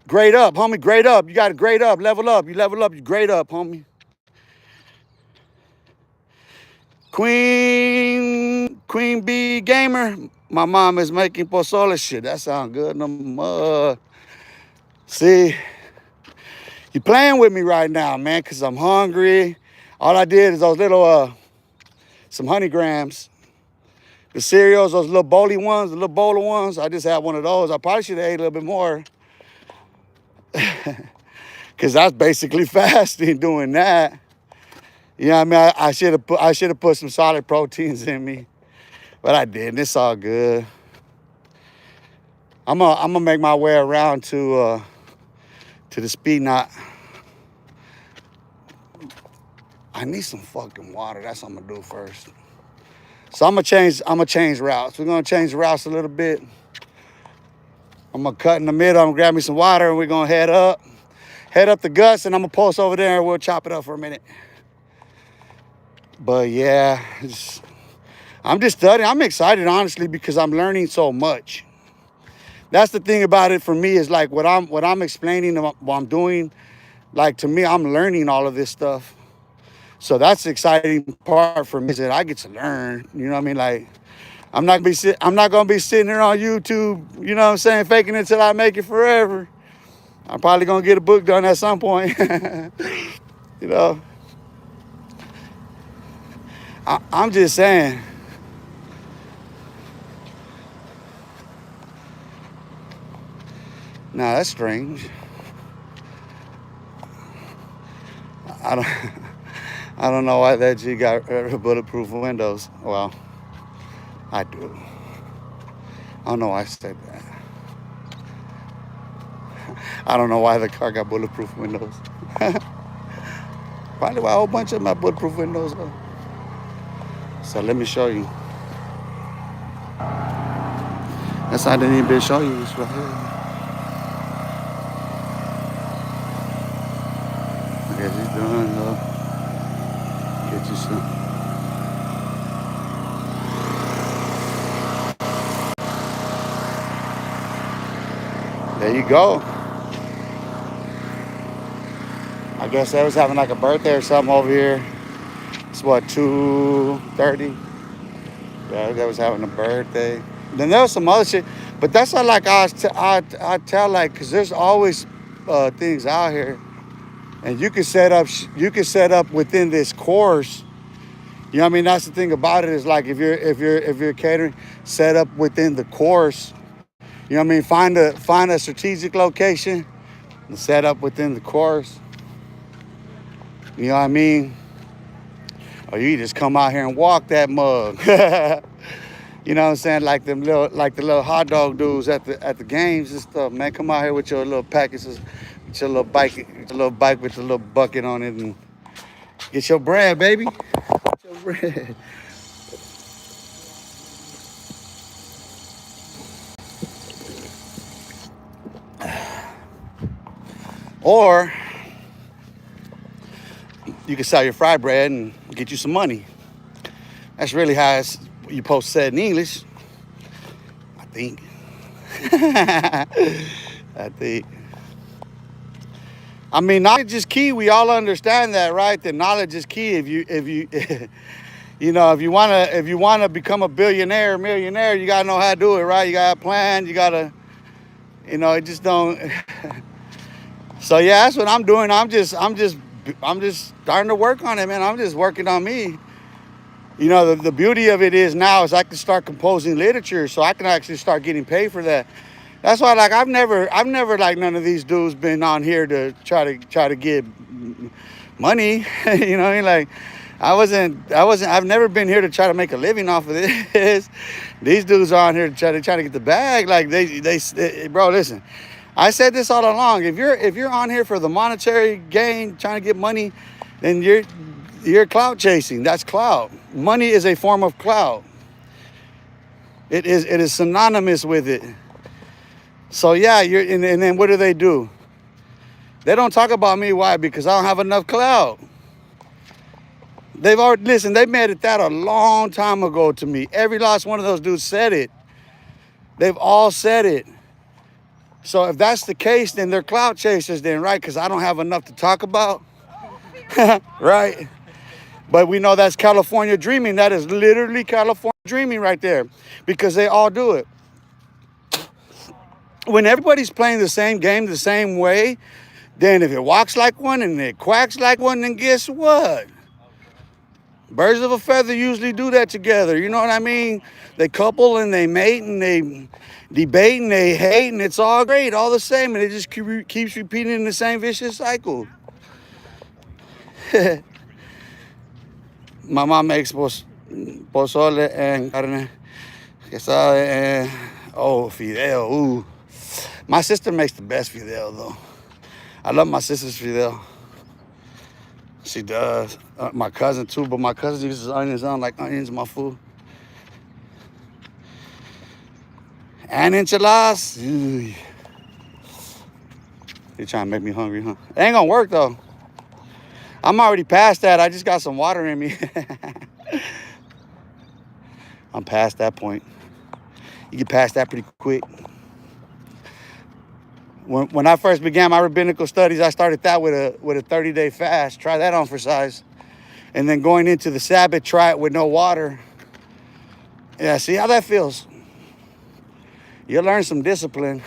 grade up, homie, grade up. You got to grade up, level up. You level up, you grade up, homie. Queen Bee Gamer, my mom is making pozole shit. That sound good. See, you playing with me right now, man, because I'm hungry. All I did is those little, some honey grams. The cereals, those little bowly ones, the little bowler ones, I just had one of those. I probably should have ate a little bit more. Because Cause that's basically fasting doing that. You know what I mean? I should have put some solid proteins in me, but I didn't. It's all good. I'm gonna make my way around to the speed knot. I need some fucking water. That's what I'm gonna do first. So I'm gonna change routes. We're gonna change routes a little bit. I'm gonna cut in the middle. I'm gonna grab me some water and we're gonna head up the guts, and I'm gonna post over there and we'll chop it up for a minute. But yeah, I'm just studying. I'm excited, honestly, because I'm learning so much. That's the thing about it for me, is like what I'm explaining, what I'm doing. Like, to me, I'm learning all of this stuff. So that's the exciting part for me, is that I get to learn. You know what I mean? Like, I'm not gonna be sitting here on YouTube, you know what I'm saying, faking it till I make it forever. I'm probably gonna get a book done at some point. You know, I'm just saying. Nah, that's strange. I don't I don't know why that G got bulletproof windows. Well, I do. I don't know why I said that. I don't know why the car got bulletproof windows. Probably why a whole bunch of them have bulletproof windows. So let me show you. That's how I didn't even show you this right here. I guess he's done though. Get you some. There you go. I guess they was having like a birthday or something over here. It's what, 2:30? Yeah, they was having a birthday. Then there was some other shit, but that's not like I tell, like, cause there's always things out here, and you can set up within this course. You know what I mean? That's the thing about it, is like if you're catering, set up within the course. You know what I mean? Find a strategic location and set up within the course. You know what I mean? Or you just come out here and walk that mug. You know what I'm saying? Like the little hot dog dudes at the games and stuff, man. Come out here with your little packages, with your little bike with your little bucket on it, and get your bread, baby. Get your bread. Or you can sell your fry bread and get you some money. That's really how you're supposed to say it in English, I think. I think. I mean, knowledge is key. We all understand that, right? That knowledge is key. If you you know, if you wanna become a billionaire or millionaire, you gotta know how to do it, right? You gotta plan. You gotta, you know, it just don't. So yeah, that's what I'm doing. I'm just starting to work on it, man. I'm just working on me. You know, the beauty of it is now is I can start composing literature, so I can actually start getting paid for that. That's why, like, I've never like none of these dudes been on here to try to get money. You know what I mean? Like, I've never been here to try to make a living off of this. These dudes are on here to try to get the bag. Like, they bro, listen. I said this all along. If you're on here for the monetary gain, trying to get money, then you're clout chasing. That's clout. Money is a form of clout. It is synonymous with it. So yeah, and then what do? They don't talk about me. Why? Because I don't have enough clout. They've made it that a long time ago to me. Every last one of those dudes said it. They've all said it. So if that's the case, then they're clout chasers then, right? Because I don't have enough to talk about, right? But we know that's California dreaming. That is literally California dreaming right there, because they all do it. When everybody's playing the same game the same way, then if it walks like one and it quacks like one, then guess what? Birds of a feather usually do that together. You know what I mean? They couple and they mate and they debate and they hate and it's all great, all the same. And it just keeps repeating the same vicious cycle. Mamá makes pozole and carne quesada and fideo. Ooh. My sister makes the best fideo though. I love my sister's fideo. She does. My cousin too, but my cousin uses onions. I don't like onions in my food. And enchiladas. Ew. You're trying to make me hungry, huh? It ain't gonna work though. I'm already past that. I just got some water in me. I'm past that point. You get past that pretty quick. When I first began my rabbinical studies, I started that with a 30-day fast. Try that on for size. And then going into the Sabbath, try it with no water. Yeah, see how that feels. You'll learn some discipline.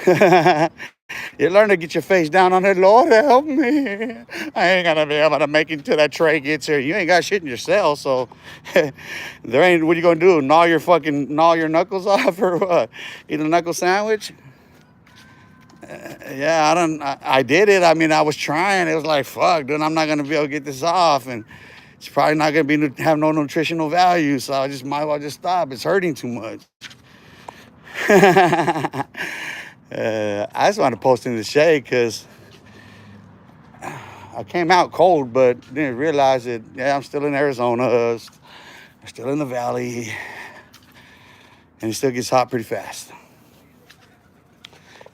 You learn to get your face down on it. Lord, help me. I ain't gonna be able to make it till that tray gets here. You ain't got shit in your cell, so there ain't. What you gonna do? Gnaw your knuckles off or what? Eat a knuckle sandwich? Yeah, I did it. I mean, I was trying. It was like, fuck, dude, I'm not gonna be able to get this off, and it's probably not gonna have no nutritional value. So I just might as well just stop. It's hurting too much. I just want to post in the shade because I came out cold, but didn't realize that, yeah, I'm still in Arizona. I'm still in the valley. And it still gets hot pretty fast.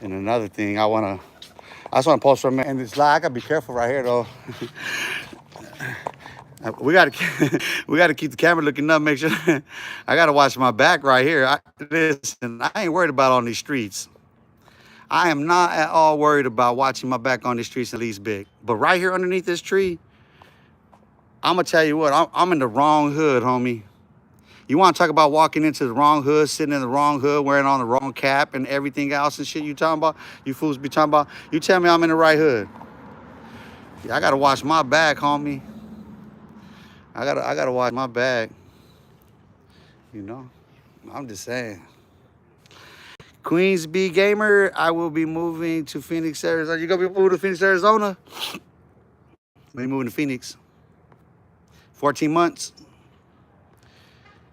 And another thing I just want to post from, and it's like, I gotta be careful right here though. We gotta keep the camera looking up, make sure. I gotta watch my back right here. Listen, I ain't worried about on these streets. I am not at all worried about watching my back on the streets at least bit. But right here underneath this tree, I'm going to tell you what, I'm in the wrong hood, homie. You want to talk about walking into the wrong hood, sitting in the wrong hood, wearing on the wrong cap and everything else and shit you talking about? You fools be talking about? You tell me I'm in the right hood. Yeah, I got to watch my back, homie. I gotta watch my back. You know? I'm just saying. Queens B Gamer, I will be moving to Phoenix, Arizona. You gonna be moving to Phoenix, Arizona? When you moving to Phoenix? 14 months.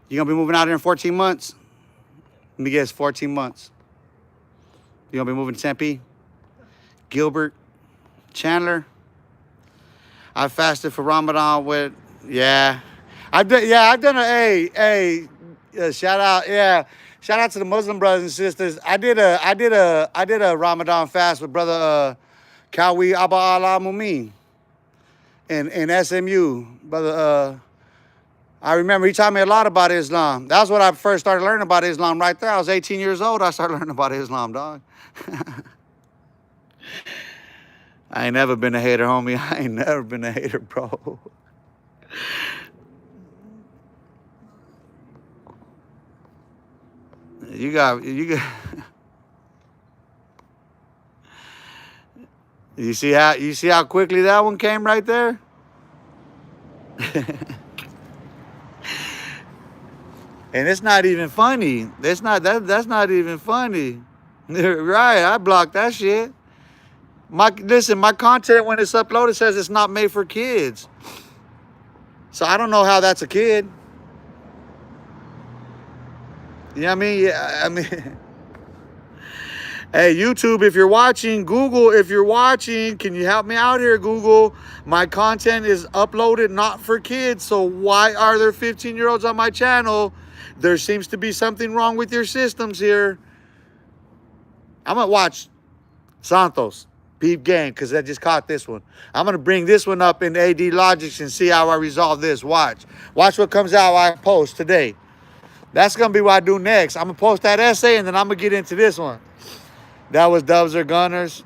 You gonna be moving out here in 14 months? Let me guess, 14 months. You gonna be moving to Tempe? Gilbert? Chandler? I fasted for Ramadan with, yeah. I've done a shout out, yeah. Shout out to the Muslim brothers and sisters. I did a Ramadan fast with brother Kawi Abba Ala Mumin in SMU. Brother, I remember he taught me a lot about Islam. That was when I first started learning about Islam right there. I was 18 years old. I started learning about Islam, dog. I ain't never been a hater, homie. I ain't never been a hater, bro. You got. You see how quickly that one came right there? And it's not even funny. That's not even funny. Right, I blocked that shit. My content when it's uploaded says it's not made for kids. So I don't know how that's a kid. You know what I mean? Yeah, I mean, hey, YouTube, if you're watching, Google, if you're watching, can you help me out here, Google? My content is uploaded not for kids, so why are there 15-year-olds on my channel? There seems to be something wrong with your systems here. I'm going to watch Santos, Peep Gang, because I just caught this one. I'm going to bring this one up in AD Logics and see how I resolve this. Watch what comes out I post today. That's going to be what I do next. I'm going to post that essay, and then I'm going to get into this one. That was Dubs or Gunners.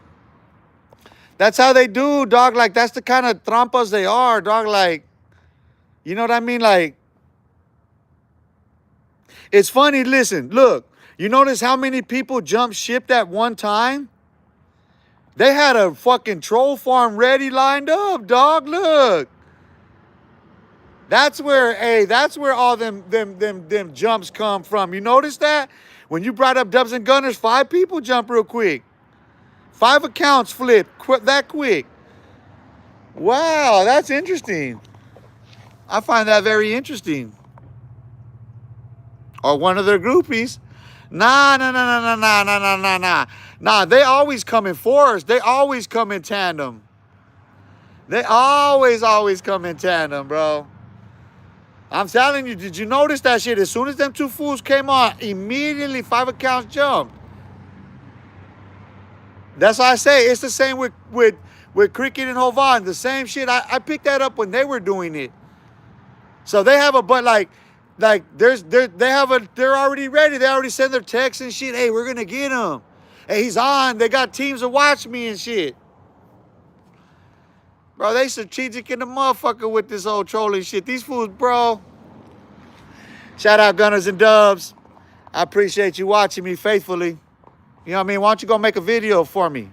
That's how they do, dog. Like, that's the kind of trampas they are, dog. Like, you know what I mean? Like, it's funny. Listen, look. You notice how many people jumped ship at one time? They had a fucking troll farm ready lined up, dog. Look. That's where all them jumps come from. You notice that? When you brought up Dubs and Gunners, 5 people jump real quick. 5 accounts flip that quick. Wow, that's interesting. I find that very interesting. Or one of their groupies. Nah. Nah, they always come in force. They always come in tandem. They always come in tandem, bro. I'm telling you, did you notice that shit? As soon as them 2 fools came on, immediately 5 accounts jumped. That's why I say it's the same with Cricket and Hovan. The same shit. I picked that up when they were doing it. So they have they're already ready. They already send their texts and shit. Hey, we're gonna get him. Hey, he's on. They got teams to watch me and shit. Bro, they strategic in the motherfucker with this old trolling shit. These fools, bro. Shout out Gunners and Dubs. I appreciate you watching me faithfully. You know what I mean? Why don't you go make a video for me?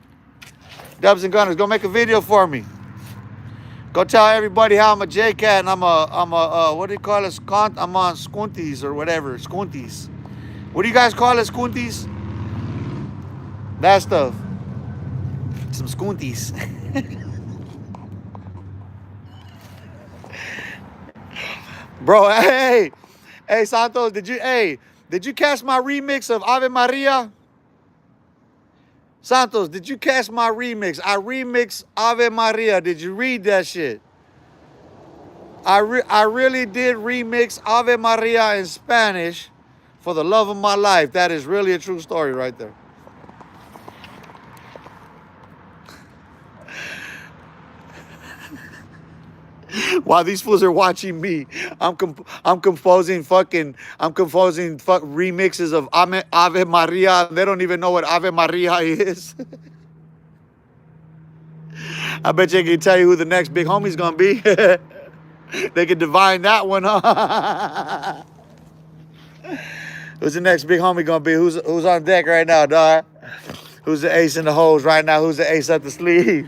Dubs and Gunners, go make a video for me. Go tell everybody how I'm a J-Cat and I'm a what do you call it? I'm on Skunties or whatever. Skunties. What do you guys call it? Skunties? That stuff. Some Skunties. Bro, hey, Santos, did you catch my remix of Ave Maria? Santos, did you catch my remix? I remixed Ave Maria. Did you read that shit? I really did remix Ave Maria in Spanish for the love of my life. That is really a true story right there. While these fools are watching me, I'm composing remixes of Ave Maria. They don't even know what Ave Maria is. I bet you can tell you who the next big homie's gonna be. They can divine that one, huh? Who's the next big homie gonna be? Who's on deck right now, dog? Who's the ace in the hose right now? Who's the ace up the sleeve?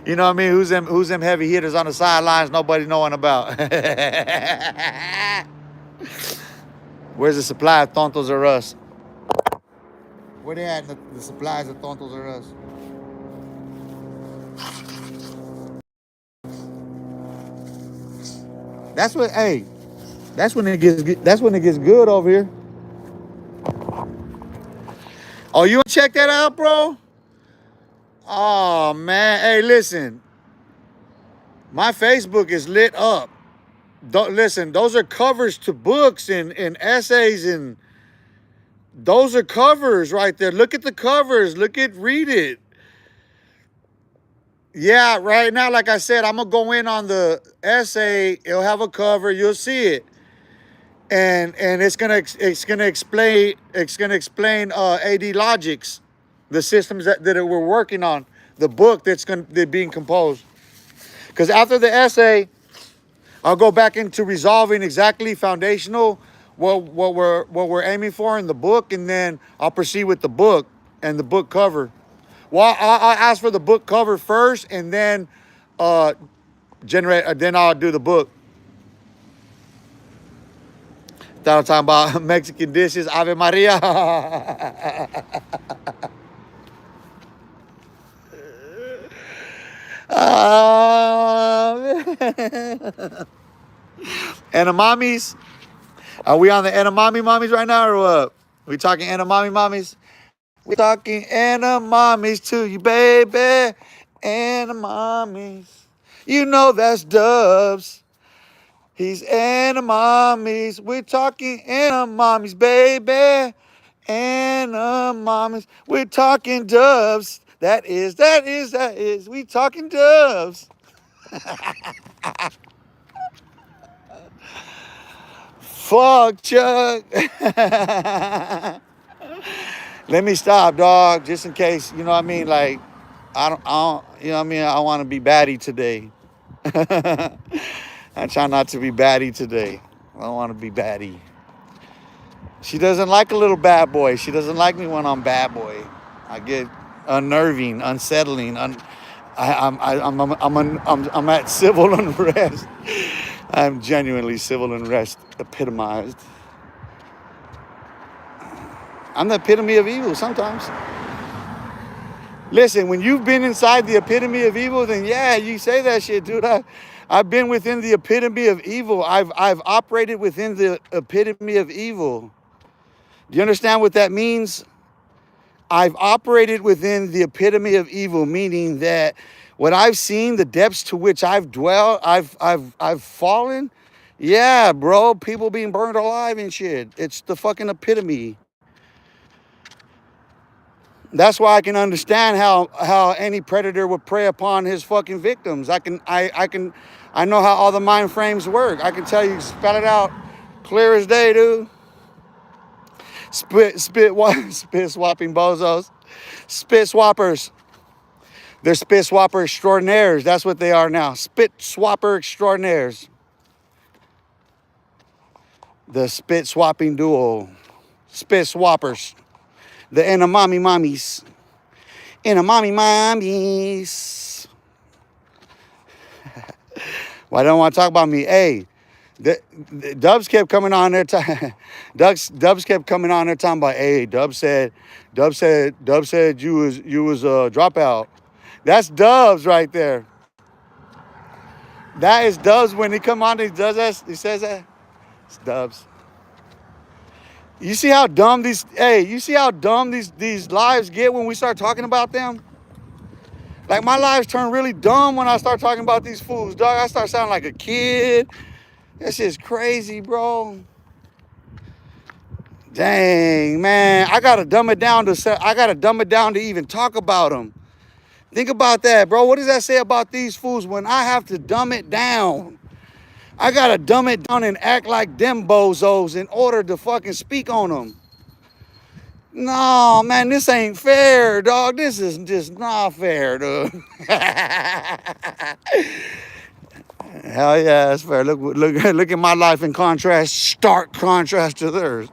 You know what I mean? Who's them heavy hitters on the sidelines nobody knowing about? Where's the supply of Tontos or us? Where they at, the supplies of Tontos or us? That's when it gets good over here. Oh, you check that out, bro? Oh, man. Hey, listen. My Facebook is lit up. Listen, those are covers to books and essays, and those are covers right there. Look at the covers. Read it. Yeah, right now, like I said, I'm going to go in on the essay. It'll have a cover. You'll see it. And it's gonna explain AD logics, the systems that we're working on, the book that's being composed. Because after the essay, I'll go back into resolving exactly foundational what we're aiming for in the book, and then I'll proceed with the book and the book cover. Well, I'll ask for the book cover first, and then then I'll do the book. Thought I was talking about Mexican dishes, Ave Maria. Edamames? Are we on the edamame mommies right now or what? We talking edamame mommies? We talking edamames to you, baby. Edamames. You know that's Dubs. He's edamames. We're talking edamames, baby. Edamames. We're talking Dubs. That is. We talking Dubs. Fuck, Chuck. Let me stop, dog, just in case, you know what I mean? Like, I don't you know what I mean? I want to be batty today. I try not to be batty today. I don't want to be batty. She doesn't like a little bad boy. She doesn't like me when I'm bad boy. I get unnerving, unsettling. I'm at civil unrest. I'm genuinely civil unrest epitomized. I'm the epitome of evil sometimes. Listen, when you've been inside the epitome of evil, then yeah, you say that shit, dude. I've been within the epitome of evil. I've operated within the epitome of evil. Do you understand what that means? I've operated within the epitome of evil, meaning that what I've seen, the depths to which I've dwelt, I've fallen. Yeah, bro, people being burned alive and shit. It's the fucking epitome. That's why I can understand how any predator would prey upon his fucking victims. I know how all the mind frames work. I can tell you, spell it out clear as day, dude. Spit swapping bozos, spit swappers. They're spit swapper extraordinaires. That's what they are now. Spit swapper extraordinaires. The spit swapping duo. Spit swappers. The Enamami mommies. Enamami mommies. Well, I don't want to talk about me. Hey, the Dubs kept coming on there. Dubs kept coming on there talking about. Hey, Dub said you was a dropout. That's Dubs right there. That is Dubs when he come on. He does that. He says that. It's Dubs. You see how dumb these. Hey, you see how dumb these lives get when we start talking about them. Like my lives turn really dumb when I start talking about these fools, dog. I start sounding like a kid. That shit's crazy, bro. Dang, man. I gotta dumb it down to even talk about them. Think about that, bro. What does that say about these fools when I have to dumb it down? I gotta dumb it down and act like them bozos in order to fucking speak on them. No, man, this ain't fair, dog. This is just not fair, dude. Hell yeah, that's fair. Look at my life in contrast, stark contrast to theirs.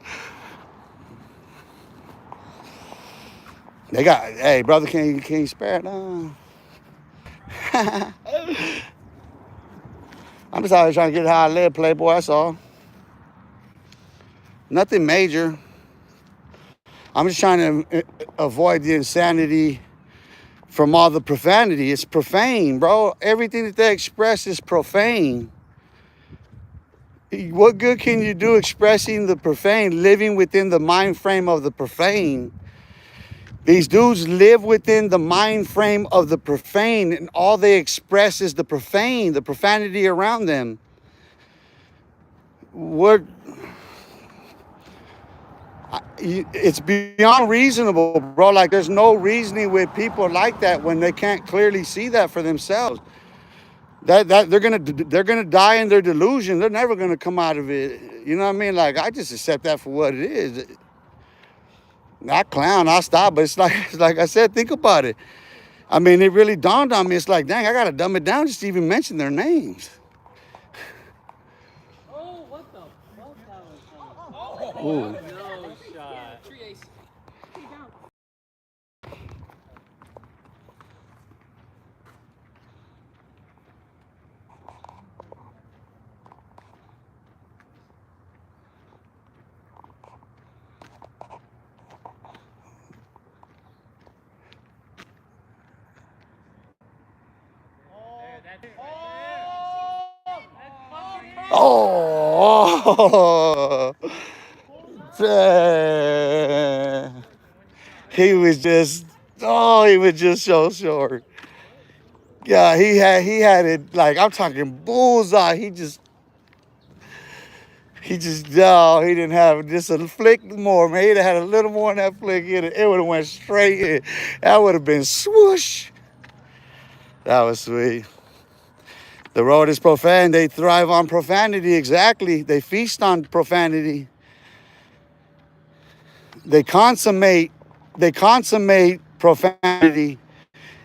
They got, hey, brother, can you spare it? No. I'm just out here trying to get how I live, playboy, that's all. Nothing major. I'm just trying to avoid the insanity from all the profanity. It's profane, bro. Everything that they express is profane. What good can you do expressing the profane, living within the mind frame of the profane? These dudes live within the mind frame of the profane, and all they express is the profane, the profanity around them. What? It's beyond reasonable, bro. Like there's no reasoning with people like that when they can't clearly see that for themselves. That they're gonna die in their delusion. They're never gonna come out of it. You know what I mean? Like I just accept that for what it is. Not clown, I'll stop. But it's like I said, think about it. I mean, it really dawned on me. It's like, dang, I gotta dumb it down just to even mention their names. Oh, what the fuck? That was Ooh. no shot. Oh, dang. He was just so short. Yeah, he had it like I'm talking bullseye. No, he didn't have just a flick more, man. He'd have had a little more than that flick in it. It would have went straight in. That would have been swoosh. That was sweet. The road is profane. They thrive on profanity. Exactly. They feast on profanity. They consummate profanity.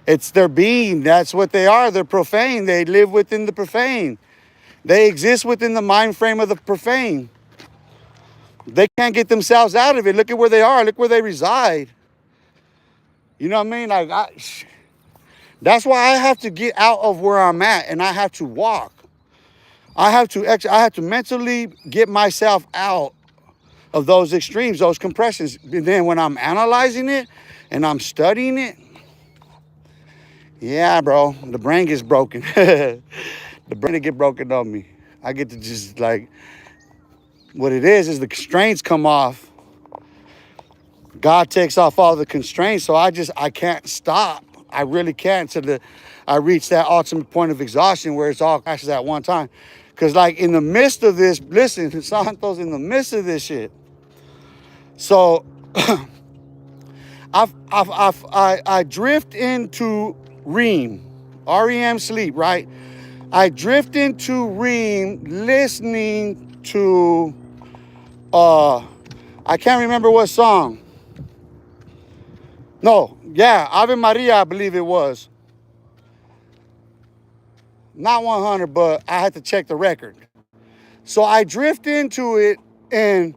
It's their being. That's what they are. They're profane. They live within the profane. They exist within the mind frame of the profane. They can't get themselves out of it. Look at where they are. Look where they reside. You know what I mean? Like that's why I have to get out of where I'm at and I have to walk. I have to mentally get myself out of those extremes, those compressions. And then when I'm analyzing it and I'm studying it, yeah, bro, the brain gets broken. The brain get broken on me. I get to just like, what it is the constraints come off. God takes off all the constraints, so I can't stop. I really can't till I reach that ultimate point of exhaustion where it's all crashes at one time. Because like in the midst of this, listen, Santos, in the midst of this shit. So I drift into REM sleep, right? I drift into REM listening to I can't remember what song. No, yeah, Ave Maria, I believe it was. Not 100, but I had to check the record. So I drift into it, and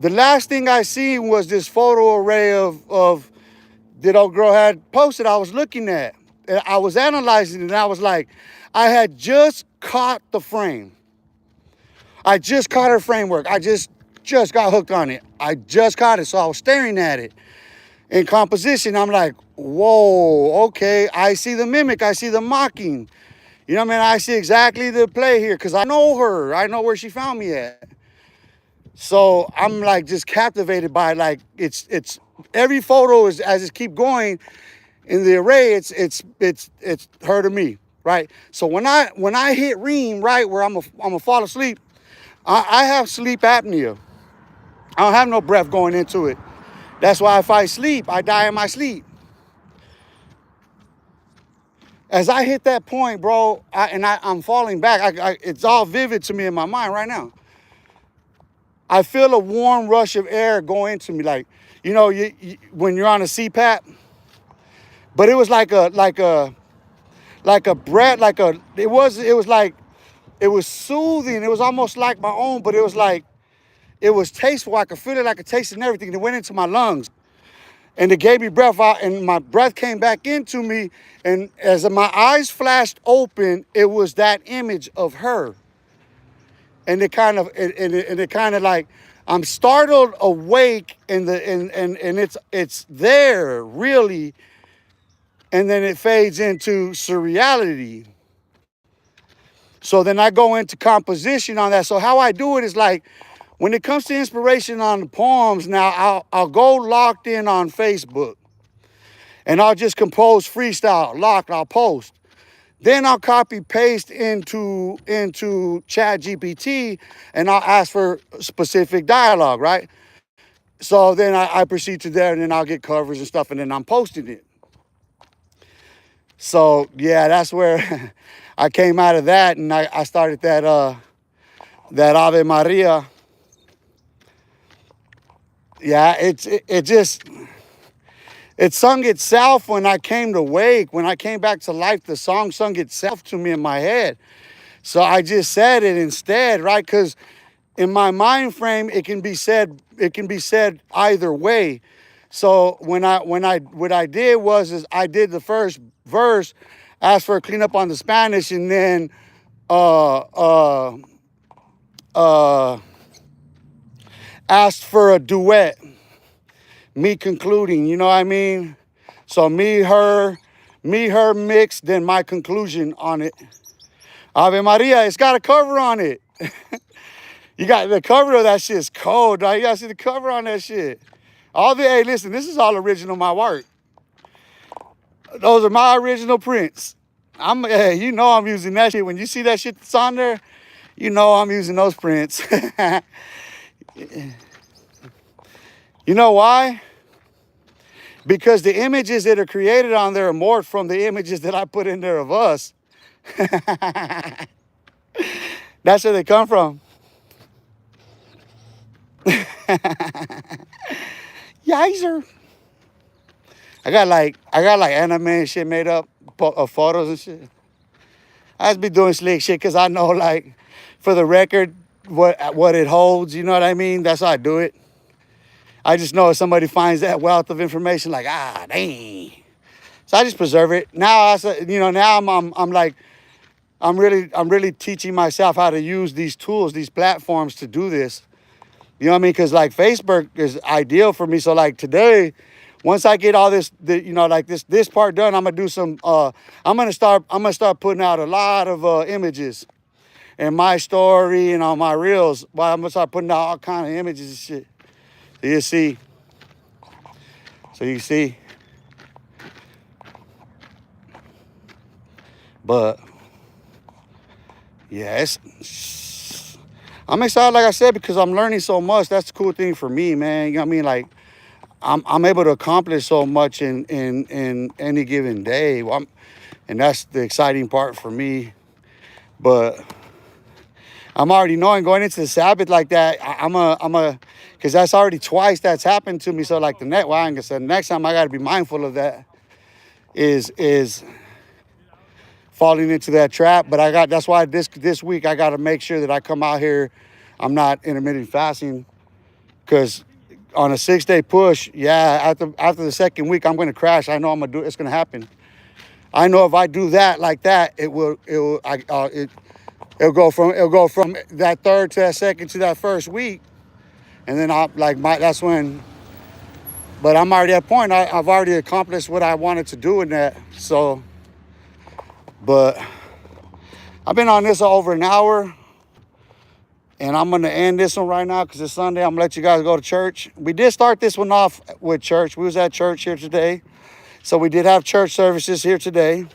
the last thing I seen was this photo array of that old girl had posted. I was looking at, and I was analyzing it, and I was like, I had just caught the frame. I just caught her framework. I just got hooked on it. I just caught it, so I was staring at it. In composition, I'm like, whoa, okay, I see the mimic, I see the mocking. You know what I mean? I see exactly the play here because I know her. I know where she found me at. So I'm like just captivated by like it's every photo is as it keep going in the array. It's her to me, right? So when I hit REM, right, where I'm a fall asleep, I have sleep apnea. I don't have no breath going into it. That's why if I sleep, I die in my sleep. As I hit that point, bro, I'm falling back. It's all vivid to me in my mind right now. I feel a warm rush of air go into me, like, you know, when you're on a CPAP. But it was like a breath, it was soothing. It was almost like my own, but it was like, it was tasteful. I could feel it, I could taste it and everything. It went into my lungs. And it gave me breath out, and my breath came back into me. And as my eyes flashed open, it was that image of her. And it kind of like, I'm startled awake, and it's there really, and then it fades into surreality. So then I go into composition on that. So how I do it is like, when it comes to inspiration on the poems, now I'll go locked in on Facebook, and I'll just compose freestyle, locked, I'll post. Then I'll copy paste into Chat GPT, and I'll ask for specific dialogue, right? So then I proceed to there, and then I'll get covers and stuff, and then I'm posting it. So yeah, that's where I came out of that, and I started that Ave Maria. Yeah, it sung itself when I came to wake. When I came back to life, the song sung itself to me in my head. So I just said it instead, right? Because in my mind frame, it can be said either way. So what I did was I did the first verse, asked for a cleanup on the Spanish, and then asked for a duet, me concluding, you know what I mean? So me, her mix, then my conclusion on it. Ave Maria, it's got a cover on it. You got the cover of that shit's cold, dog. You gotta see the cover on that shit. Hey, listen, this is all original, my work. Those are my original prints. You know I'm using that shit. When you see that shit that's on there, you know I'm using those prints. You know why? Because the images that are created on there are morphed from the images that I put in there of us. That's where they come from. Yizer. I got like anime and shit made up of photos and shit. I just be doing slick shit because I know, like, for the record, what it holds. You know what I mean? That's how I do it. I just know if somebody finds that wealth of information, like, dang. So I just preserve it. Now, now I'm like, I'm really teaching myself how to use these tools, these platforms to do this. You know what I mean? Because like Facebook is ideal for me. So like today, once I get all this, like this part done, I'm gonna do some. I'm gonna start putting out a lot of images in my story and on my reels. Well, I'm gonna start putting out all kind of images and shit. So you see. So you see. But yeah, I'm excited, like I said, because I'm learning so much. That's the cool thing for me, man. You know what I mean? Like I'm able to accomplish so much in any given day. And that's the exciting part for me. But I'm already knowing going into the Sabbath like that, because that's already twice that's happened to me. So like the next time I got to be mindful of that is falling into that trap. But that's why this week I got to make sure that I come out here. I'm not intermittent fasting, because on a 6-day push, yeah, after the second week, I'm going to crash. I know it's going to happen. I know if I do that like that, it'll go from that third to that second to that first week, and then that's when. But I'm already at a point. I've already accomplished what I wanted to do in that. So, but I've been on this over an hour, and I'm going to end this one right now because it's Sunday. I'm going to let you guys go to church. We did start this one off with church. We was at church here today. So we did have church services here today.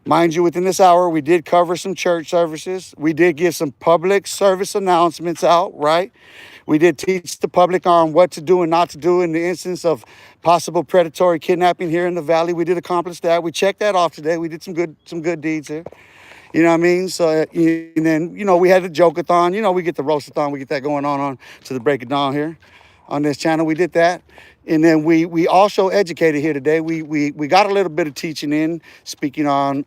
Mind you, within this hour, we did cover some church services. We did give some public service announcements out, right? We did teach the public on what to do and not to do in the instance of possible predatory kidnapping here in the valley. We did accomplish that. We checked that off today. We did some good deeds here. You know what I mean? So, and then, we had the joke-a-thon. We get the roast-a-thon. We get that going on to the break of dawn here on this channel. We did that. And then we also educated here today. We got a little bit of teaching in, speaking on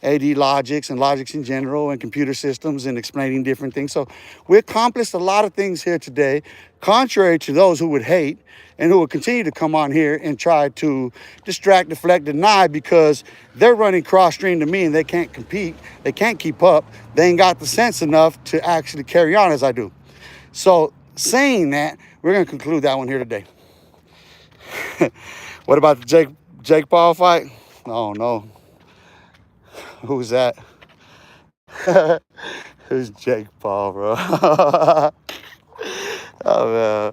AD logics and logics in general and computer systems and explaining different things. So we accomplished a lot of things here today, contrary to those who would hate and who will continue to come on here and try to distract, deflect, deny, because they're running cross-stream to me and they can't compete. They can't keep up. They ain't got the sense enough to actually carry on as I do. So saying that, we're going to conclude that one here today. What about the Jake Paul fight? Oh, no. Who's that? Who's Jake Paul, bro? Oh, man.